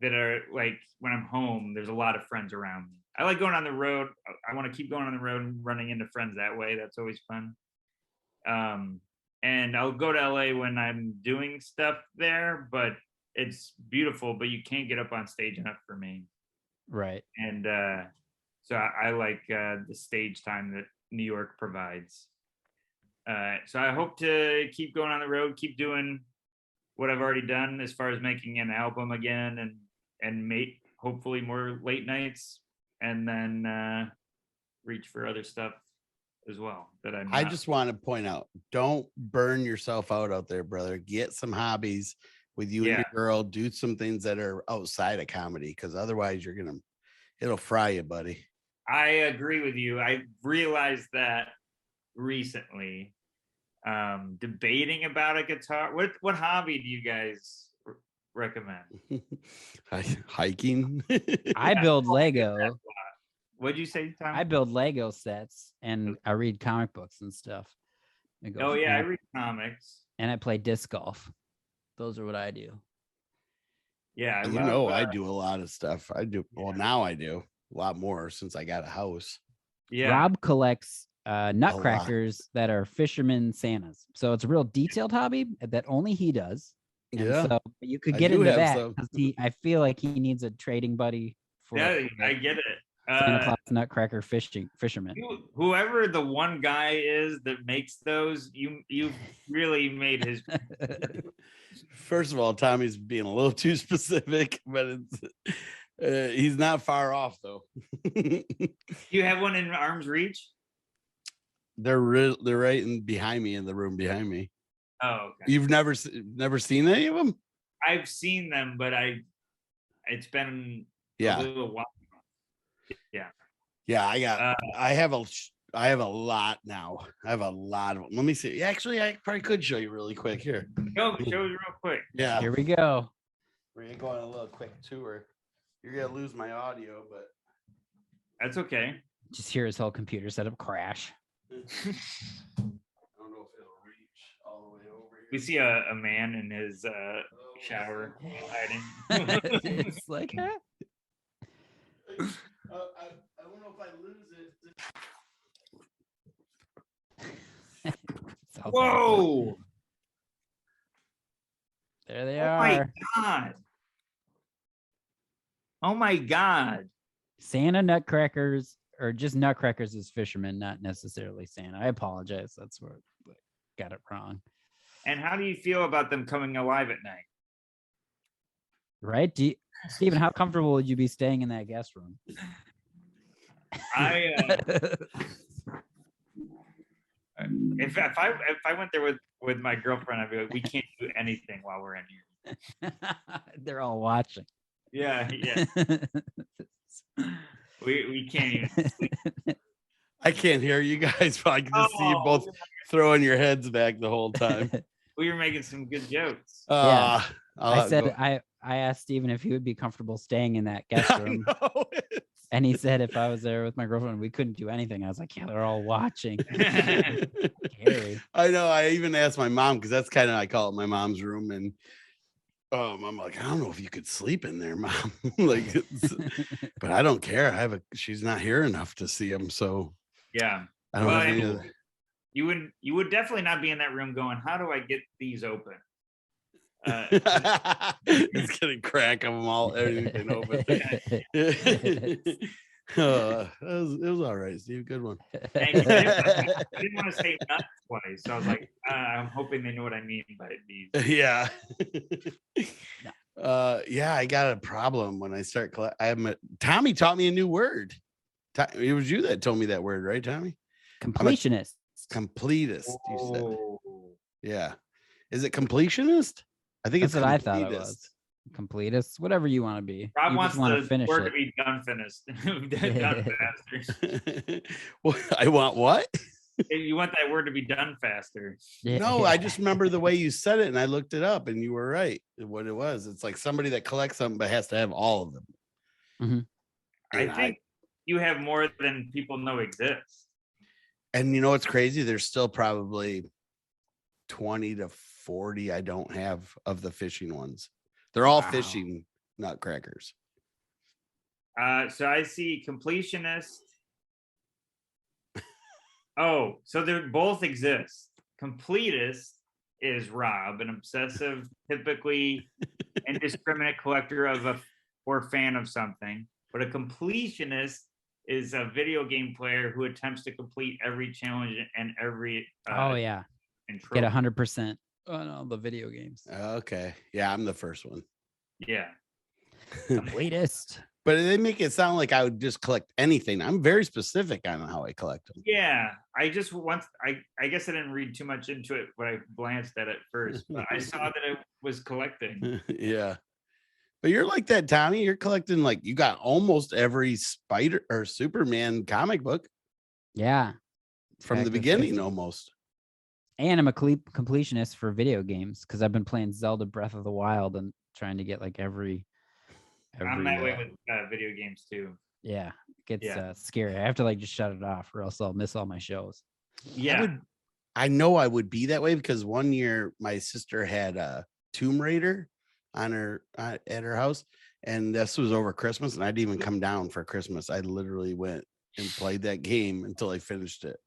that are like when I'm home. There's a lot of friends around me. I like going on the road. I want to keep going on the road and running into friends that way. That's always fun. And I'll go to LA when I'm doing stuff there, but it's beautiful, but you can't get up on stage enough for me. Right. And so I like the stage time that New York provides. So I hope to keep going on the road, keep doing what I've already done as far as making an album again and make hopefully more late nights, and then reach for other stuff as well that I just want to point out, don't burn yourself out there, brother. Get some hobbies with you and your girl. Do some things that are outside of comedy, because otherwise it'll fry you, buddy. I agree with you. I realized that recently. Debating about a guitar. What hobby do you guys recommend? Hiking. I build Lego. What'd you say, Tom? I build Lego sets and I read comic books and stuff. Oh yeah, I read comics. And I play disc golf. Those are what I do. Yeah, I do a lot of stuff. I do. Well, now I do a lot more since I got a house. Yeah. Rob collects nutcrackers that are fisherman Santas. So it's a real detailed hobby that only he does. And so you could get into that because I feel like he needs a trading buddy for I get it. Santa Claus nutcracker fisherman. Whoever the one guy is that makes those, you really made his. First of all, Tommy's being a little too specific, but it's he's not far off though. You have one in arm's reach? They're right behind me in the room behind me. Oh, okay. You've never seen any of them? I've seen them, but it's been a little while. Yeah. I have a lot now. I have a lot of them. Let me see. Actually, I probably could show you really quick here. Show us real quick. Yeah. Here we go. We're gonna go on a little quick tour. You're gonna lose my audio, but that's okay. Just hear his whole computer setup crash. I don't know if it'll reach all the way over here. We see a man in his shower hiding. It's like, huh? I don't know if I lose it. Whoa! There they are. My God! Oh my God! Santa nutcrackers, or just nutcrackers as fishermen, not necessarily Santa. I apologize. That's where I got it wrong. And how do you feel about them coming alive at night? Right? Stephen, how comfortable would you be staying in that guest room? If I went there with my girlfriend, I'd be like, we can't do anything while we're in here. They're all watching. Yeah. We can't even sleep. I can't hear you guys, but I can just see you both throwing your heads back the whole time. We were making some good jokes. I said I asked Stephen if he would be comfortable staying in that guest room. And he said if I was there with my girlfriend, we couldn't do anything. I was like, yeah, they're all watching. Scary. I know. I even asked my mom, because that's kind of, I call it my mom's room. And I'm like, I don't know if you could sleep in there, Mom. But I don't care. She's not here enough to see him. So yeah. I don't know. You would definitely not be in that room going, how do I get these open? It's gonna crack them all, everything open. It was all right, Steve. Good one. Thank you. I didn't want to say nuts twice, so I was like, I'm hoping they know what I mean by these. Yeah. I got a problem when I start. Tommy taught me a new word. It was you that told me that word, right, Tommy? Completionist. Completist. You said. Yeah. Is it completionist? I think that's what I thought it was. Completist, whatever you want to be. Rob wants the finish word it. to be done finished. Done faster. Well, I want what? You want that word to be done faster. No, I just remember the way you said it, and I looked it up, and you were right. What it was, it's like somebody that collects something but has to have all of them. Mm-hmm. I think you have more than people know exist. And you know what's crazy? There's still probably 20 to 40 I don't have of the fishing ones. They're all fishing Nutcrackers. So I see Completionist. Oh, so they both exist. Completist is Rob, an obsessive, typically indiscriminate collector or fan of something. But a completionist is a video game player who attempts to complete every challenge and every Get 100% on all the video games. Okay. Yeah, I'm the first one. Yeah. Completist. But they make it sound like I would just collect anything. I'm very specific on how I collect them. Yeah. I guess I didn't read too much into it when I glanced at it first, but I saw that it was collecting. Yeah. But you're like that, Tommy. You're collecting, like, you got almost every Spider or Superman comic book. Yeah. From the beginning, almost. And I'm a completionist for video games because I've been playing Zelda Breath of the Wild and trying to get like every I'm that way with video games too. Yeah, it gets scary. I have to like just shut it off or else I'll miss all my shows. Yeah. I know I would be that way because one year my sister had a Tomb Raider on her at her house, and this was over Christmas, and I didn't even come down for Christmas. I literally went and played that game until I finished it.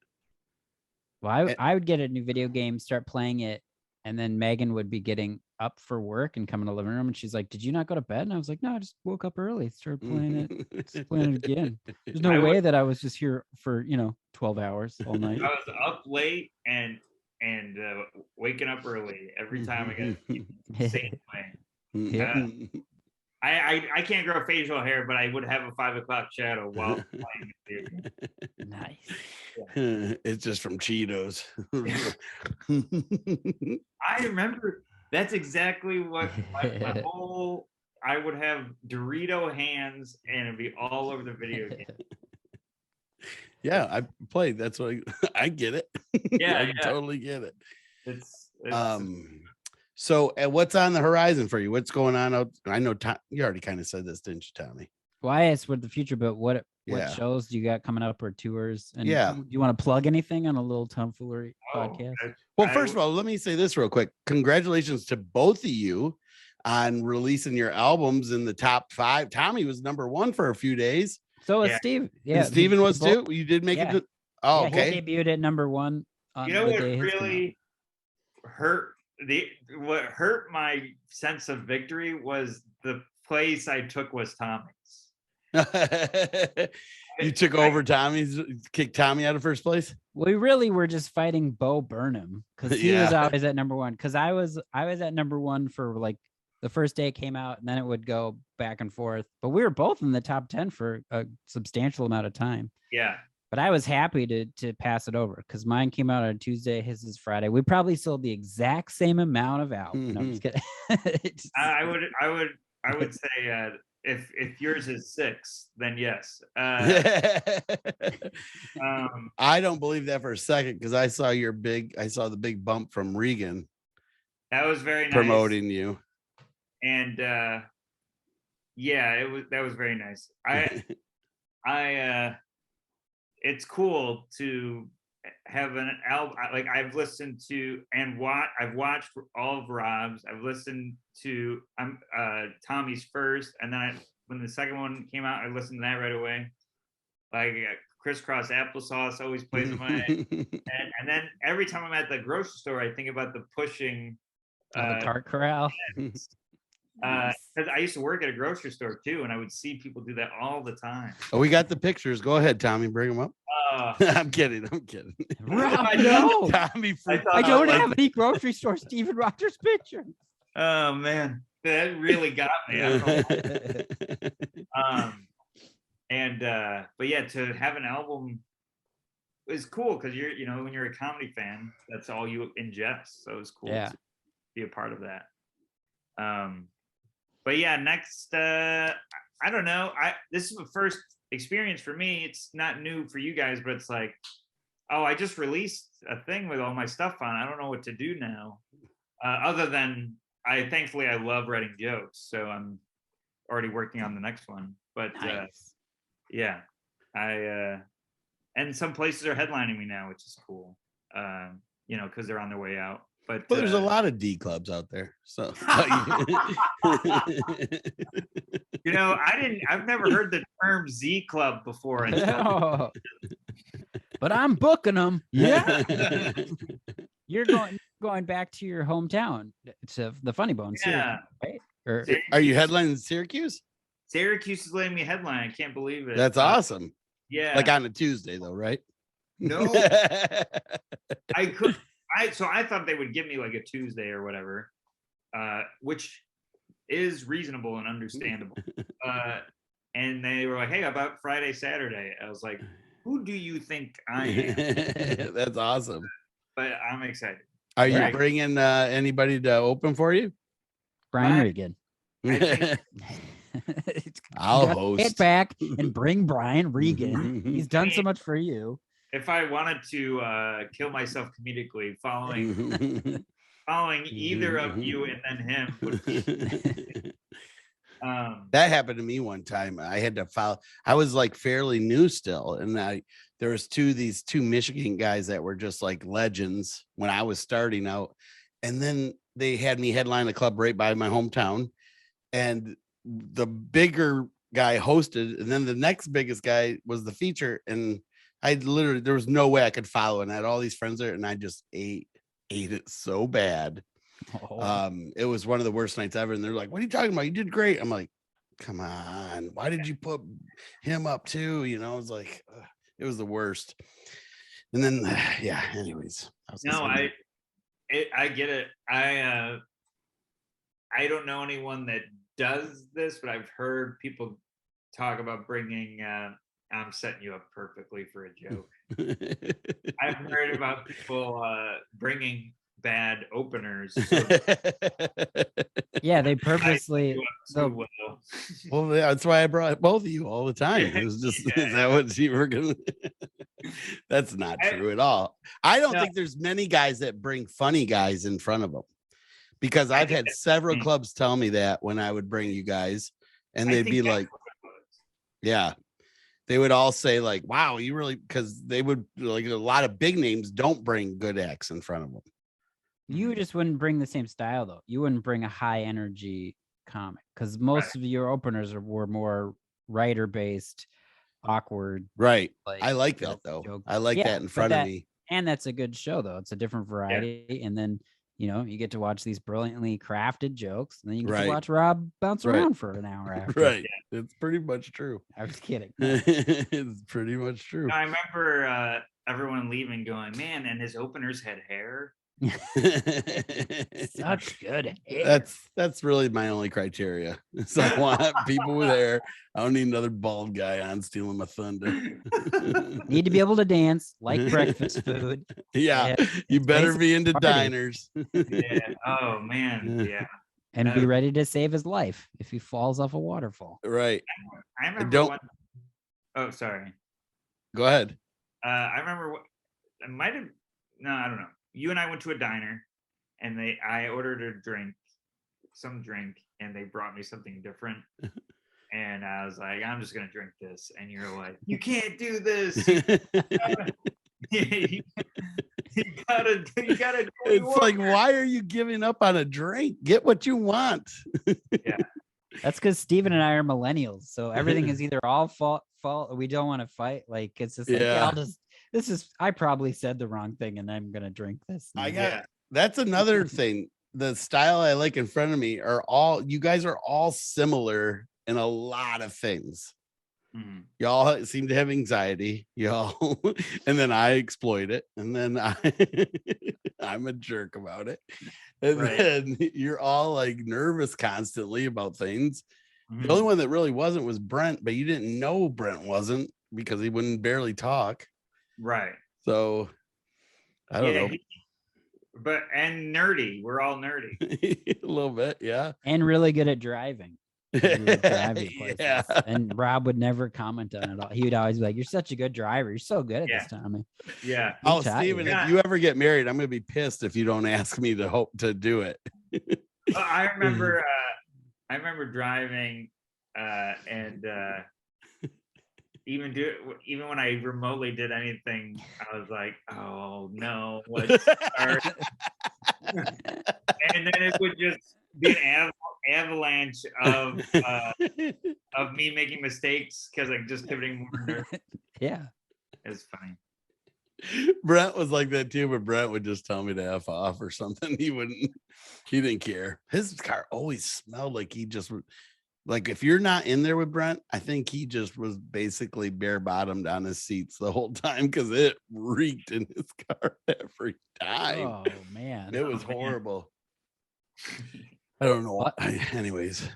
Well, I would get a new video game, start playing it, and then Megan would be getting up for work and come in the living room, and she's like, "Did you not go to bed?" And I was like, "No, I just woke up early, started playing it, just playing it again." There's no way that I was just here for 12 hours all night. I was up late and waking up early every time I got the same way. I can't grow facial hair, but I would have a 5 o'clock shadow while playing the video game. Nice. Yeah. It's just from Cheetos. I remember that's exactly what my whole. I would have Dorito hands, and it'd be all over the video game. Yeah, I played. That's what I get it. Yeah, I totally get it. It's So, what's on the horizon for you? What's going on out? I know you already kind of said this, didn't you, Tommy? Well, I asked what the future, but what shows do you got coming up or tours? And do you want to plug anything on a Little Tom Foolery podcast? Well, first of all, let me say this real quick. Congratulations to both of you on releasing your albums in the top 5. Tommy was *1 for a few days. So was Steve. Yeah, and Steven was too. You did make it. Oh, okay. He debuted at #1. You know what really hurt? What hurt my sense of victory was the place I took was Tommy's. You took over Tommy's, kicked Tommy out of first place. We really were just fighting Bo Burnham because he was always at #1. Because I was at #1 for like the first day it came out, and then it would go back and forth. But we were both in the top 10 for a substantial amount of time. Yeah. But I was happy to pass it over because mine came out on Tuesday, his is Friday. We probably sold the exact same amount of albums. No, I'm just kidding. I would say if yours is 6, then yes. I don't believe that for a second because I saw the big bump from Regan. That was very nice. Promoting you. And that was very nice. It's cool to have an album. Like I've listened to I've watched all of Rob's. I've listened to Tommy's first, and then when the second one came out, I listened to that right away. Like Crisscross Applesauce always plays in my head. And then every time I'm at the grocery store, I think about the pushing the cart corral. Because I used to work at a grocery store too, and I would see people do that all the time. Oh, we got the pictures. Go ahead, Tommy, bring them up. I'm kidding. Rob, no. Tommy, I don't have any grocery store Steven Rogers picture. Oh man, that really got me. I don't know. But yeah, to have an album is cool because when you're a comedy fan, that's all you ingest. So it's cool to be a part of that. But yeah, next, I don't know. This is the first experience for me. It's not new for you guys, but it's like, I just released a thing with all my stuff on. I don't know what to do now. Other than thankfully I love writing jokes, so I'm already working on the next one. But nice. yeah, and some places are headlining me now, which is cool. Because they're on their way out. But Well, there's a lot of D clubs out there. So I've never heard the term Z Club before. But I'm booking them. Yeah. You're going back to your hometown. It's the Funny Bone, Yeah. Syracuse, right? Are you headlining Syracuse? Syracuse is letting me headline. I can't believe it. That's awesome. Yeah. Like on a Tuesday though, right? No. So I thought they would give me like a Tuesday or whatever, which is reasonable and understandable. And they were like, "Hey, how about Friday, Saturday?" I was like, "Who do you think I am?" That's awesome. But I'm excited. Are you bringing anybody to open for you? Brian Regan. I'll host. Get back and bring Brian Regan. He's done so much for you. If I wanted to kill myself comedically, following either of you and then him would be, that happened to me one time. I had to follow. I was like fairly new still, and there was these two Michigan guys that were just like legends when I was starting out, and then they had me headline a club right by my hometown, and the bigger guy hosted, and then the next biggest guy was the feature, and there was no way I could follow, and I had all these friends there, and I just ate it so bad. It was one of the worst nights ever, and they're like, "What are you talking about? You did great." I'm like, "Come on, why did you put him up too?" It's like it was the worst. And then anyways, I get it. I don't know anyone that does this, but I've heard people talk about bringing I'm setting you up perfectly for a joke. I've heard about people bringing bad openers. Yeah, they purposely. Well, that's why I brought both of you all the time. It was just, is that what you were going to? That's not true at all. I don't think there's many guys that bring funny guys in front of them, because I've had several clubs tell me that when I would bring you guys, and they'd be like, yeah. They would all say like, "Wow, you really," because they would, like, a lot of big names don't bring good acts in front of them. You just wouldn't bring the same style though. You wouldn't bring a high energy comic, because most of your openers were more writer based, awkward. Right. I like that though. I like that in front of me. And that's a good show though. It's a different variety. And then, you get to watch these brilliantly crafted jokes, and then you get to watch Rob bounce around for an hour after. Right. It's pretty much true. I was kidding. It's pretty much true. I remember everyone leaving going, "Man," and his openers had hair. Such good hair. That's really my only criteria. So I want people with hair. I don't need another bald guy on stealing my thunder. Need to be able to dance, like breakfast food. Yeah, you better be into diners. Yeah. Oh man. Yeah. And be ready to save his life if he falls off a waterfall. Right. I remember oh, sorry. Go ahead. I remember I don't know. You and I went to a diner, and I ordered some drink, and they brought me something different. And I was like, "I'm just gonna drink this," and you're like, "You can't do this. You gotta It's like, why are you giving up on a drink? Get what you want. Yeah. That's because Steven and I are millennials, so everything is either all fault. We don't want to fight. Like, it's just like, I probably said the wrong thing, and I'm gonna drink this. That's another thing. The style I like in front of me you guys are all similar in a lot of things. Mm-hmm. Y'all seem to have anxiety, y'all, and then I exploit it, and then I'm a jerk about it, and then you're all like nervous constantly about things. Mm-hmm. The only one that really wasn't was Brent, but you didn't know Brent wasn't because he wouldn't barely talk. Right. So I don't know. And nerdy. We're all nerdy. A little bit, yeah. And really good at driving. Yeah. And Rob would never comment on it all. He would always be like, "You're such a good driver. You're so good at this, Tommy." Yeah. Oh, Steven, if you ever get married, I'm gonna be pissed if you don't ask me to do it. I remember driving and even when I remotely did anything, I was like, oh no, let's start. And then it would just be an avalanche of me making mistakes because I'm just pivoting more nerve. Yeah. It's funny. Brent was like that too, but Brent would just tell me to F off or something. He didn't care. His car always smelled like he just like, if you're not in there with Brent, I think he just was basically bare bottomed on his seats the whole time because it reeked in his car every time. Oh man. It was horrible. I don't know. Anyways,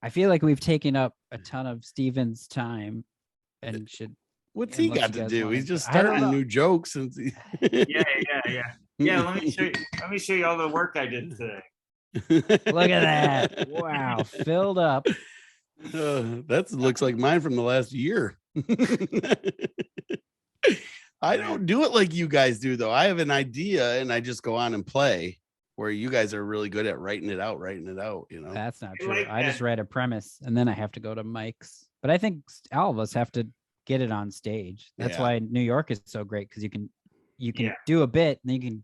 I feel like we've taken up a ton of Steven's time and should. What's he got to do? He's just starting new jokes since he. Yeah. Let me show you all the work I did today. Look at that! Wow, filled up. That looks like mine from the last year. I don't do it like you guys do, though. I have an idea and I just go on and play. Where you guys are really good at writing it out. You know, that's not true. I just write a premise and then I have to go to mics. But I think all of us have to get it on stage. That's why New York is so great because you can do a bit and then you can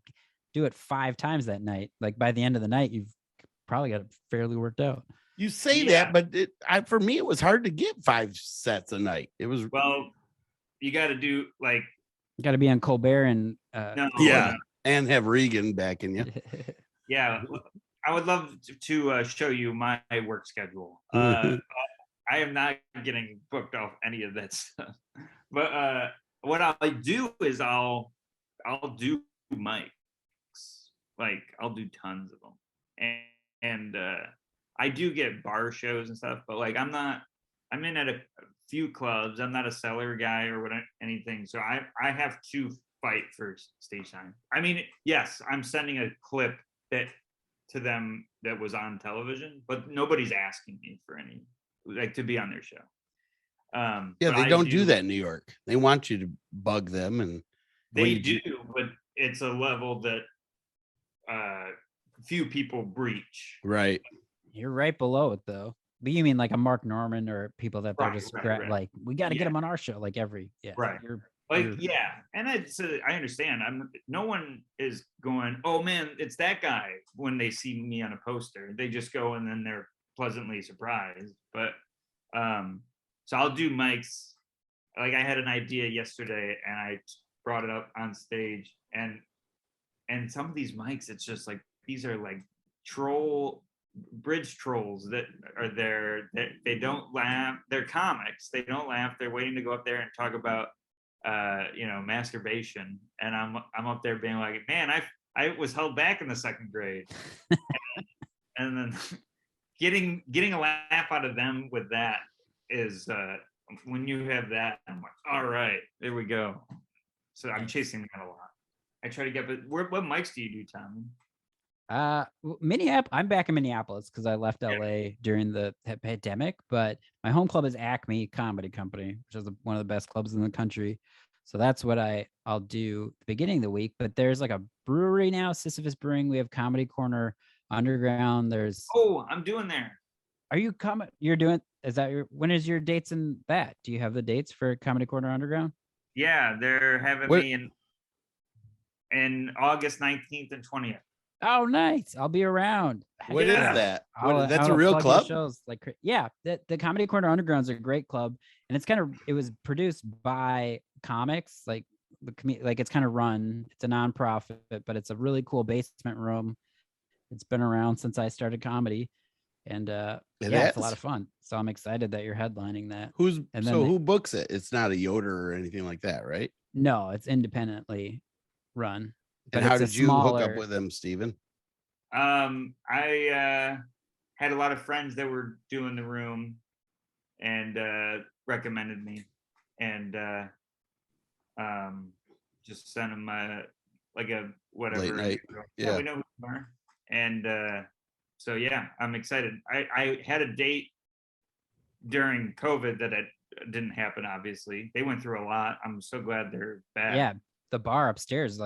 do it 5 times that night. Like by the end of the night, you've probably got it fairly worked out. You say that, but for me, it was hard to get 5 sets a night. It was you got to do like you got to be on Colbert and and have Regan backing you. Yeah, I would love to show you my work schedule. I am not getting booked off any of that stuff. But what I'll do is I'll do mics. Like I'll do tons of them, and I do get bar shows and stuff. But like I'm in at a few clubs. I'm not a cellar guy or anything. So I have to fight for stage time. I mean, yes, I'm sending a clip to them that was on television, but nobody's asking me for any to be on their show. They don't do that in New York. They want you to bug them, and they do, but it's a level that few people breach. Right. You're right below it though. But you mean like a Mark Norman or people that they're just like, we got to get them on our show, like right. And I understand. No one is going, oh man, it's that guy when they see me on a poster. They just go and then they're pleasantly surprised. But so I'll do mics. Like I had an idea yesterday and I brought it up on stage, and some of these mics, it's just like these are like bridge trolls that are there. They don't laugh. They're comics. They don't laugh. They're waiting to go up there and talk about masturbation, and I'm up there being like, man, I was held back in the 2nd grade, and then getting a laugh out of them with that is when you have that, I'm like, all right, there we go. So I'm chasing that a lot. I try to get, but what mics do you do, Tommy? Minneapolis. I'm back in Minneapolis because I left LA during the pandemic, but my home club is Acme Comedy Company, which is one of the best clubs in the country. So that's what I'll do at the beginning of the week. But there's like a brewery now, Sisyphus Brewing. We have Comedy Corner Underground. I'm doing there. Are you coming? You're doing? Is that when is your dates in that? Do you have the dates for Comedy Corner Underground? Yeah, they're having me in August 19th and 20th. Oh, nice. I'll be around. What is that? That's a real club? Shows. The Comedy Corner Underground is a great club. And it was produced by comics, it's kind of run. It's a nonprofit, but it's a really cool basement room. It's been around since I started comedy. And it's a lot of fun. So I'm excited that you're headlining that. Who books it? It's not a Yoder or anything like that, right? No, it's independently run. And how did you hook up with them, Steven? I had a lot of friends that were doing the room and recommended me, and just sent them a whatever. Late night. Yeah, we know who you are. And so I'm excited. I had a date during COVID that it didn't happen. Obviously, they went through a lot. I'm so glad they're back. Yeah, the bar upstairs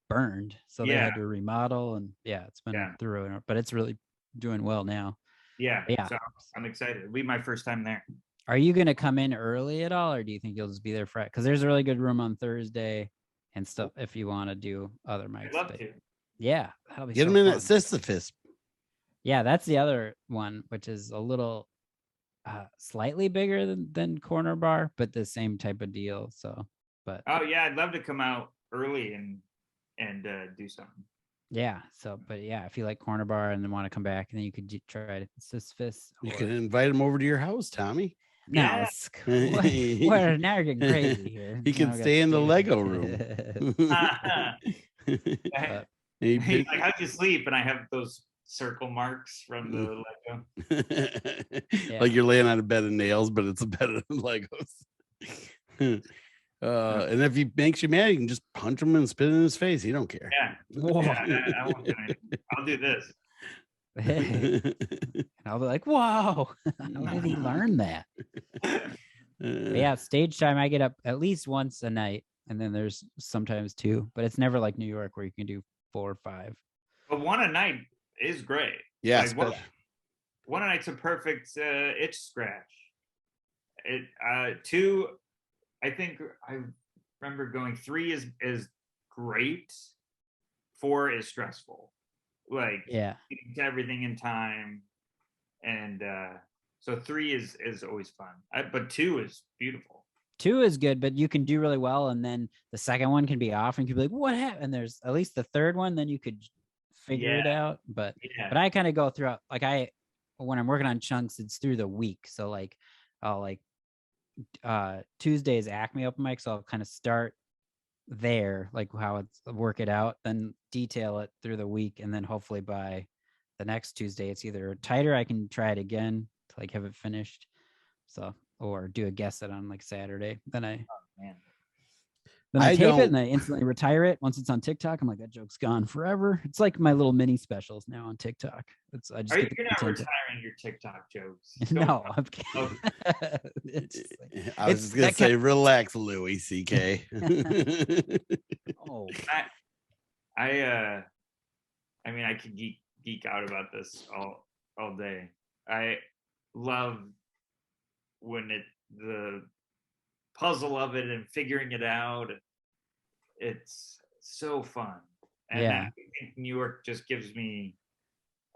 burned, so they had to remodel, and it's been through it, but it's really doing well now. So I'm excited. It'll be my first time there. Are you gonna come in early at all, or do you think you'll just be there Friday? Because there's a really good room on Thursday and stuff if you want to do other mics. I'd love to. Yeah, that'll be Get so them in fun. at Sisyphus. Yeah, that's the other one, which is a little slightly bigger than Corner Bar, but the same type of deal. So, but Oh yeah, I'd love to come out early and do something. yeah. So, but yeah, if you like Corner Bar and then want to come back, and then you could try it. Sisyphus. You can invite him over to your house, Tommy. No, Yeah. it's what, now you're getting crazy here. He can Now we stay got in the Steve. Lego room. He's like, how'd you sleep? And I have those circle marks from the Lego. Like you're laying on a bed of nails, but it's a bed of Legos. And if he makes you mad, you can just punch him and spit in his face. He don't care. Yeah, I won't do anything. I'll do this. And I'll be like, "Whoa, how did he learn that?" But yeah, stage time. I get up at least once a night, and then there's sometimes 2, but it's never like New York where you can do 4 or 5. But 1 a night is great. Yeah, Like, one a night's a perfect itch scratch. 2, I think I remember going 3 is great. 4 is stressful. Like getting to everything in time, and so 3 is always fun. But 2 is beautiful. 2 is good, but you can do really well, and then the second one can be off, and you can be like, "What happened?" And there's at least the third one, then you could figure it out. But I kind of go throughout. Like when I'm working on chunks, it's through the week. So like I'll like Tuesday is Acme open mic, so I'll kind of start there, like how it's work it out, then detail it through the week, and then hopefully by the next Tuesday it's either tighter, I can try it again to like have it finished, so or do a guest set on like Saturday. Then I tape it and I instantly retire it. Once it's on TikTok, I'm like, that joke's gone forever. It's like my little mini specials now on TikTok. You're not retiring your TikTok jokes? No, I'm kidding. I was just gonna say, relax, Louis CK. Oh, I mean, I could geek out about this all day. I love when the puzzle of it and figuring it out. It's so fun. And I think New York just gives me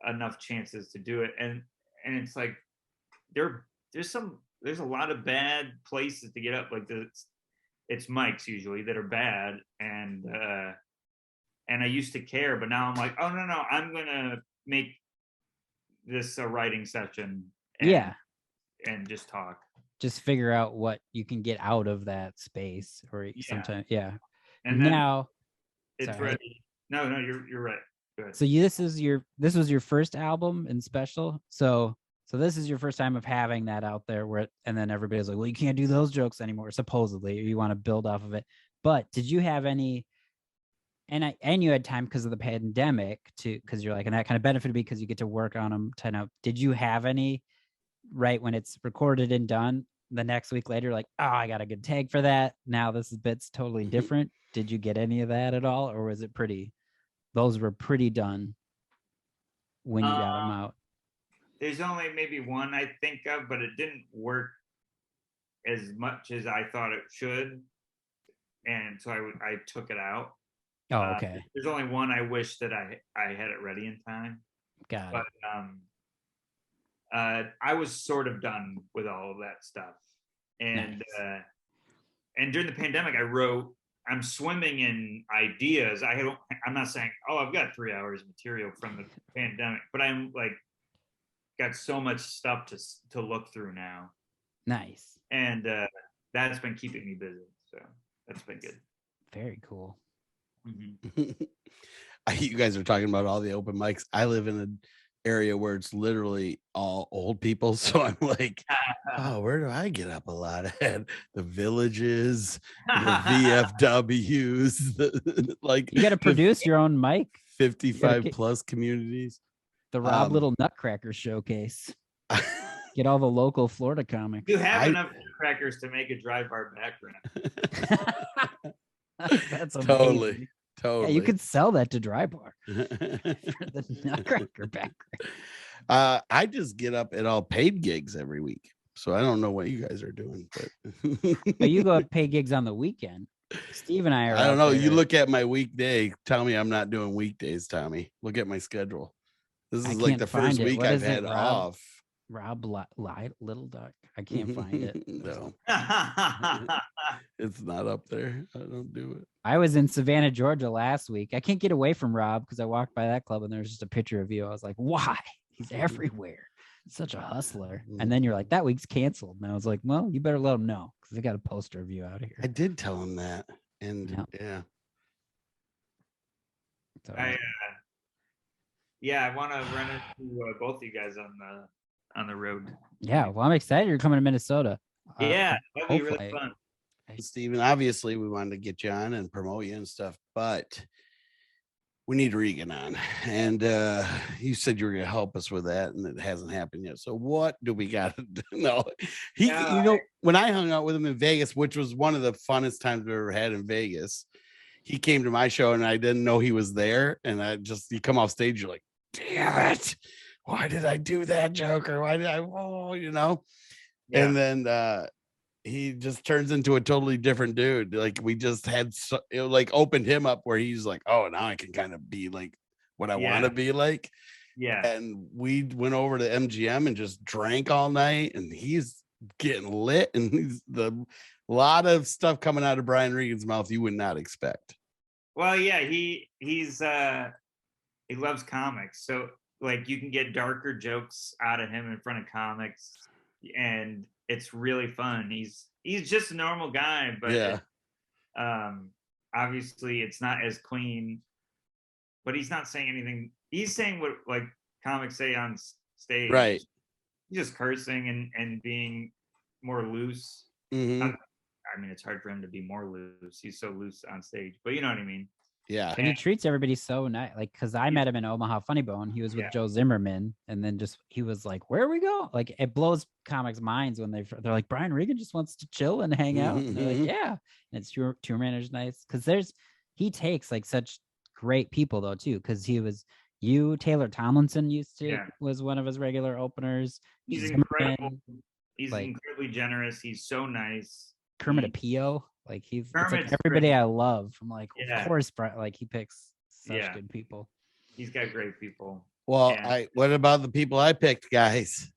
enough chances to do it. And it's like there's a lot of bad places to get up. Like it's mics usually that are bad, and I used to care, but now I'm like, oh no, I'm gonna make this a writing session. And just talk. Just figure out what you can get out of that space, or sometimes And now it's ready. No, you're right. Good. So this was your first album and special. So this is your first time of having that out there, and then everybody's like, well, you can't do those jokes anymore, supposedly, or you want to build off of it. But did you have any? And you had time because of the pandemic because you're like, and that kind of benefited because you get to work on them. Did you have any right when it's recorded and done? The next week later, like, oh, I got a good tag for that. Now this bit's totally different. Did you get any of that at all, or was it those were pretty done when you got them out? There's only maybe one I think of, but it didn't work as much as I thought it should, and so I took it out. Oh, okay. There's only one I wish that I had it ready in time. Got it. I was sort of done with all of that stuff, and nice. And during the pandemic, I wrote. I'm swimming in ideas. I'm not saying, oh, I've got 3 hours of material from the pandemic, but I'm like, got so much stuff to look through now. Nice. And that's been keeping me busy. So that's been good. Very cool. Mm-hmm. You guys are talking about all the open mics. I live in an area where it's literally all old people, so I'm like, oh, where do I get up a lot at? The Villages, the VFWs, like you got to produce your own mic. 55 plus communities. The Rob Little Nutcrackers showcase. Get all the local Florida comics. You have enough Nutcrackers to make a dry bar background. That's amazing. Totally. Yeah, you could sell that to Dry Bar for the Nutcracker background. I just get up at all paid gigs every week. So I don't know what you guys are doing, But you go and pay gigs on the weekend. Steve and I are. I don't out know. You there. look at my weekday. Tell me I'm not doing weekdays, Tommy. Look at my schedule. This I is like can't the find first it. week What I've is it, had Rob? off. Rob Little Duck. I can't find it. No, it's not up there. I don't do it. I was in Savannah, Georgia last week. I can't get away from Rob because I walked by that club and there's just a picture of you. I was like, why? He's everywhere. Such a hustler. And then you're like, that week's canceled. And I was like, well, you better let him know because they got a poster of you out here. I did tell him that. And yeah. So, I want to run into both of you guys on the road. yeah, well, I'm excited you're coming to Minnesota. Yeah, that'd be really hopefully. fun. Steven, obviously we wanted to get you on and promote you and stuff, but we need Regan on. And you said you were going to help us with that, and it hasn't happened yet. So what do we got to do? No, you know, when I hung out with him in Vegas, which was one of the funnest times we've ever had in Vegas, he came to my show and I didn't know he was there. And you come off stage, you're like, damn it. Why did I do that, Joker? Why did I, you know? Yeah. And then he just turns into a totally different dude. Like we just had it opened him up where he's like, oh, now I can kind of be like what I want to be like. Yeah. And we went over to MGM and just drank all night, and he's getting lit, and he's a lot of stuff coming out of Brian Regan's mouth you would not expect. Well, yeah, he loves comics. So like you can get darker jokes out of him in front of comics, and it's really fun. He's just a normal guy, but obviously it's not as clean. But he's not saying anything. He's saying what like comics say on stage. Right. He's just cursing and being more loose. Mm-hmm. I mean, it's hard for him to be more loose. He's so loose on stage, but you know what I mean? Yeah. And he treats everybody so nice. Like, because I met him in Omaha Funny Bone. He was with Joe Zimmerman. And then he was like, where we go? Like, it blows comics' minds when they're like, Brian Regan just wants to chill and hang out. And they're like, yeah. And it's tour manager's nice. Because he takes like such great people though, too. Because Taylor Tomlinson was one of his regular openers. He's incredible. He's like, incredibly generous. He's so nice. Kermit Apio. Like it's like everybody I love. I'm like, of course, like he picks such good people. He's got great people. Well, what about the people I picked, guys?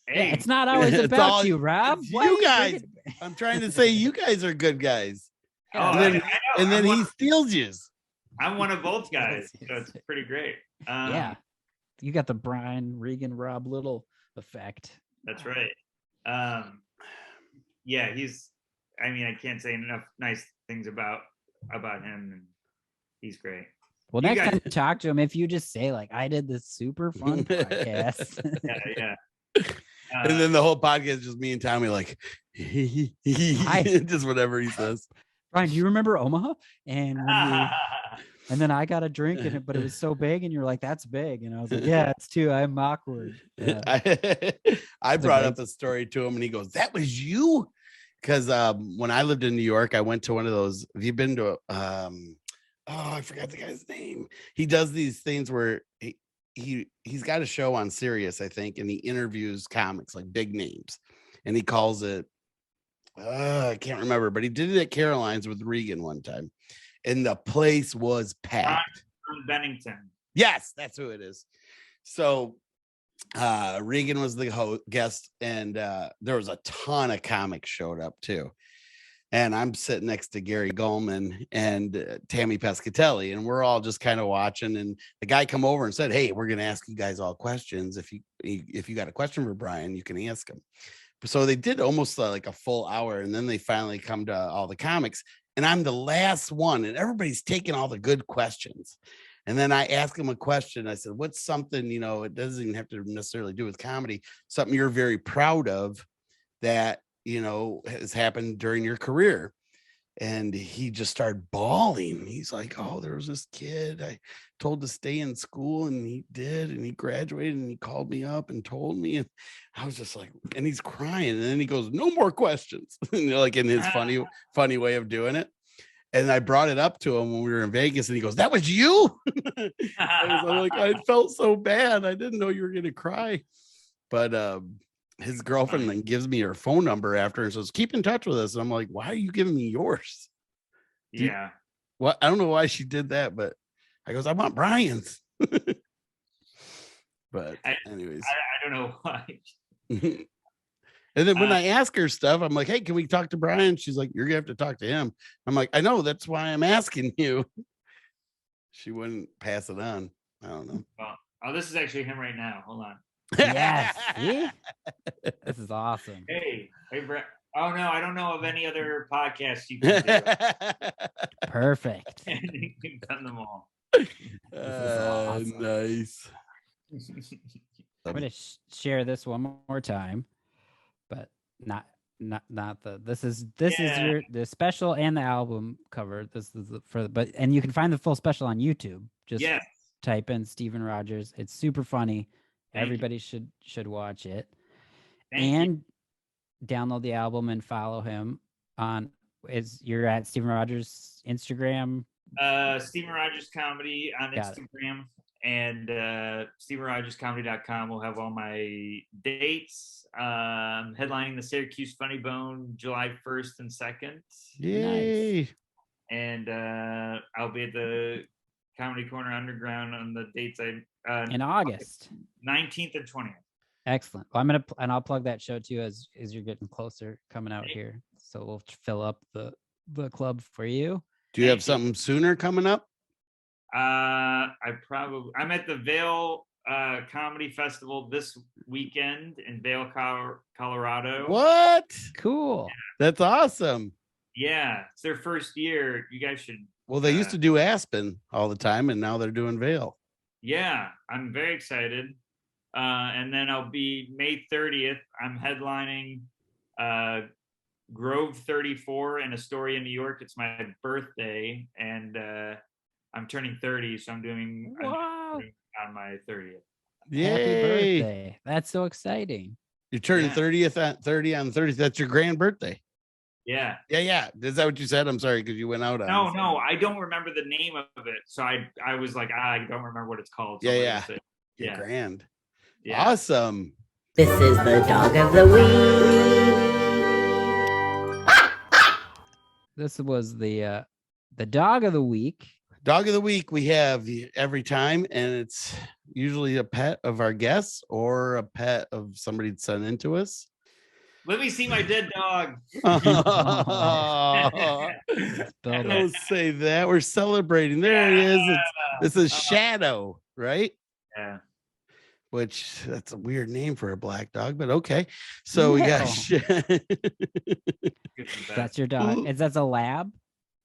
Hey, it's not always about you, Rob. You guys. I'm trying to say you guys are good guys. And then he steals you. I'm one of both guys, so it's pretty great. You got the Brian Regan, Rob Little effect. That's right. I mean, I can't say enough nice things about him, and he's great. Well, next time you talk to him, if you just say like, I did this super fun podcast. Yeah. And then the whole podcast is just me and Tommy like just whatever he says. Brian, do you remember Omaha? And then I got a drink in it, but it was so big, and you're like, that's big. And I was like, yeah, it's too. I'm awkward. I brought up a story to him, and he goes, that was you? Because when I lived in New York, I went to one of those. Have you been to I forgot the guy's name. He does these things where he's got a show on Sirius, I think, and he interviews comics, like big names. And he calls it, I can't remember, but he did it at Caroline's with Regan one time. And the place was packed. From Bennington. Yes, that's who it is. So Regan was the guest, and there was a ton of comics showed up too. And I'm sitting next to Gary Goldman and Tammy Pescatelli, and we're all just kind of watching. And the guy come over and said, hey, we're going to ask you guys all questions. If you got a question for Brian, you can ask him. So they did almost like a full hour, and then they finally come to all the comics, and I'm the last one, and everybody's taking all the good questions. And then I asked him a question. I said, what's something, it doesn't even have to necessarily do with comedy, something you're very proud of that, has happened during your career? And he just started bawling. He's like, oh, there was this kid I told to stay in school, and he did, and he graduated, and he called me up and told me. And I was just like, and he's crying. And then he goes, no more questions. Like in his funny way of doing it. And I brought it up to him when we were in Vegas, and he goes, that was you? I'm like, I felt so bad. I didn't know you were going to cry. But his girlfriend then gives me her phone number after and says, keep in touch with us. And I'm like, why are you giving me yours? Yeah. Well, I don't know why she did that, but I goes, I want Brian's. But anyways, I don't know why. and then when I ask her stuff, I'm like, hey, can we talk to Brian? She's like, you're gonna have to talk to him. I'm like, I know, that's why I'm asking you. She wouldn't pass it on. I don't know. Oh, this is actually him right now. Hold on. Yes. See? This is awesome. Hey, Brett. Oh no, I don't know of any other podcasts you can do. Perfect. You've done them all. Awesome. Nice. I'm gonna share this one more time, but not the. This is the special and the album cover. This is and you can find the full special on YouTube. Just type in Steven Rogers. It's super funny. Everybody should watch it. And download the album and follow him on. You're at Steven Rogers Instagram. Steven Rogers Comedy on Instagram. And StevenRogersComedy.com will have all my dates. Headlining the Syracuse Funny Bone July 1st and 2nd. Yay! Nice. And I'll be at the Comedy Corner Underground on the dates in August 19th and 20th. Excellent. Well, I'll plug that show too as you're getting closer coming out here. So we'll fill up the club for you. Do you have something sooner coming up? I'm at the Vail Comedy Festival this weekend in Vail, Colorado. What? Cool. That's awesome. Yeah, it's their first year. You guys should. Well, they used to do Aspen all the time, and now they're doing Vail. Yeah, I'm very excited. And then I'll be May 30th. I'm headlining Grove 34 in Astoria, New York. It's my birthday, and I'm turning 30, so I'm doing on my 30th. Yay. Happy birthday. That's so exciting. You're turning 30th at 30 on 30th. That's your grand birthday. Yeah. Yeah. Is that what you said? I'm sorry, because you went out on No, I don't remember the name of it. So I was like, I don't remember what it's called. So yeah. Grand. Yeah. Awesome. This is the dog of the week. This was the dog of the week. Dog of the week we have every time, and it's usually a pet of our guests or a pet of somebody sent into us. Let me see my dead dog. Don't say that. We're celebrating. There he is. This is Shadow, right? Yeah. Which that's a weird name for a black dog, but okay. So we got That's your dog. That's a lab?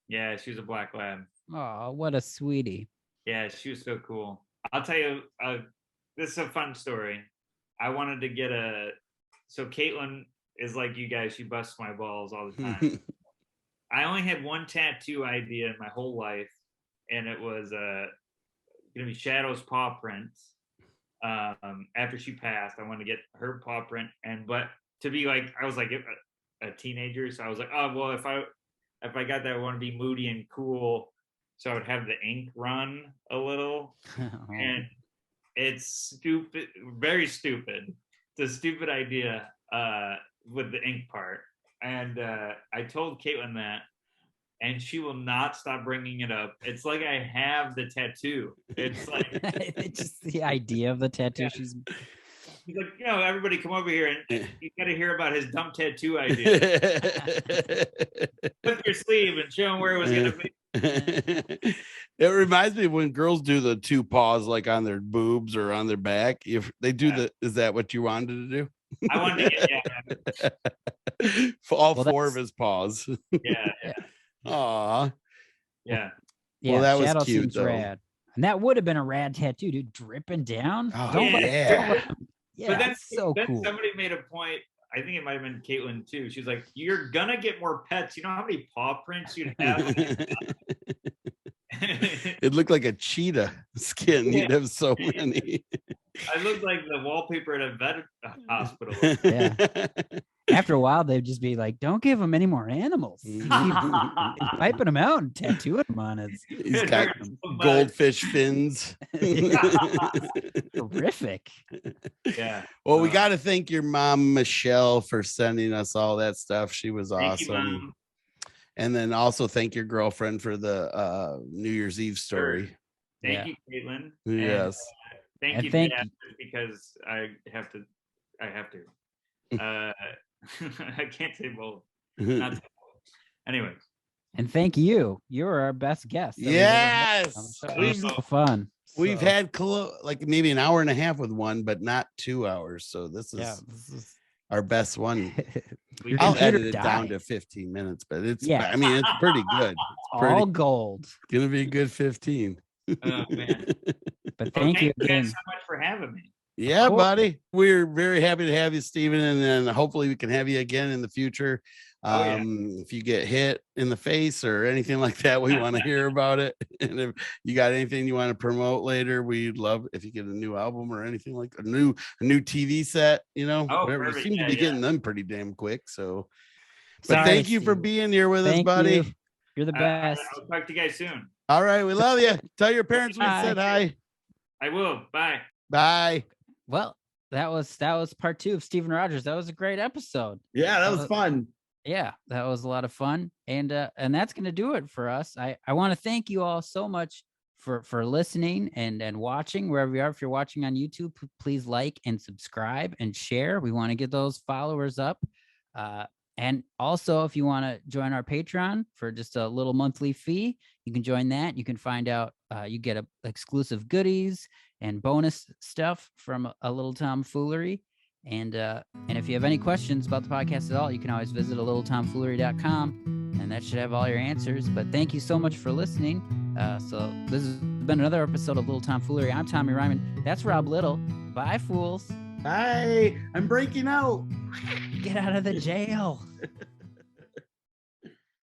Yeah, she was a black lab. Oh, what a sweetie. Yeah, she was so cool. I'll tell you, this is a fun story. I wanted to get so Caitlin is like you guys, she busts my balls all the time. I only had one tattoo idea in my whole life, and it was gonna be Shadow's paw prints. After she passed, I wanted to get her paw print, but to be like, I was like a teenager, so I was like, oh well, if I got that, I want to be moody and cool, so I would have the ink run a little. And it's stupid, very stupid. It's a stupid idea with the ink part, and I told Caitlin that, and she will not stop bringing it up. It's like I have the tattoo. It's like it's just the idea of the tattoo. Yeah. She's like, everybody come over here and you got to hear about his dumb tattoo idea. Put your sleeve and show him where it was going to be. It reminds me of when girls do the two paws, like on their boobs or on their back. If they do is that what you wanted to do? I wanted to get all four of his paws. Yeah. Aw. Yeah. Well, that Shadow was cute, seems though. Rad. And that would have been a rad tattoo, dude. Dripping down. Oh, yeah. But that's so cool. Somebody made a point. I think it might have been Caitlin too. She was like, "You're gonna get more pets. You know how many paw prints you'd have." It looked like a cheetah skin. You'd have so many. I looked like the wallpaper at a vet hospital. Yeah. After a while, they'd just be like, "Don't give him any more animals. He's piping them out and tattooing them on his." He's got goldfish fins. Horrific. Yeah. Well, we got to thank your mom, Michelle, for sending us all that stuff. She was Thank you, awesome. Mom. And then also thank your girlfriend for the New Year's Eve story. Thank you, Caitlin. Yes. And, And you, thank Dad, because I have to. I can't say both. Not say both. Anyways. And thank you. You were our best guest. that we've ever had on the Yes. show. It was so fun. We've So, had like maybe an hour and a half with one, but not 2 hours. So this is this is our best one. Your I'll computer edit it down died. to 15 minutes, but it's Yeah. I mean it's pretty good. all gold. Gonna be a good 15. Oh man. But Well, thank you guys again. so much for having me. Yeah, Cool. buddy. We're very happy to have you, Steven. And then hopefully we can have you again in the future. Oh, yeah. If you get hit in the face or anything like that, we want to hear about it. And if you got anything you want to promote later, we'd love if you get a new album or anything like a new TV set, Oh, whatever. We perfect. seem to Yeah, be yeah. getting them pretty damn quick. So, but Sorry, thank you for Steve. being here with us, Thank buddy. you. You're the best. I'll talk to you guys soon. All right. We love you. Tell your parents we Bye. said hi. I will. Bye. Bye. Well, that was part 2 of Steven Rogers. That was a great episode. Yeah, that was fun. Yeah, that was a lot of fun. And that's going to do it for us. I want to thank you all so much for listening and watching wherever you are. If you're watching on YouTube, please like and subscribe and share. We want to get those followers up. And also, if you want to join our Patreon for just a little monthly fee, you can join that. You can find out, you get exclusive goodies and bonus stuff from a Little Tom Foolery. And if you have any questions about the podcast at all, you can always visit littletomfoolery.com, and that should have all your answers. But thank you so much for listening. So this has been another episode of Little Tom Foolery. I'm Tommy Ryman. That's Rob Little. Bye, fools. Hi, I'm breaking out. Get out of the jail.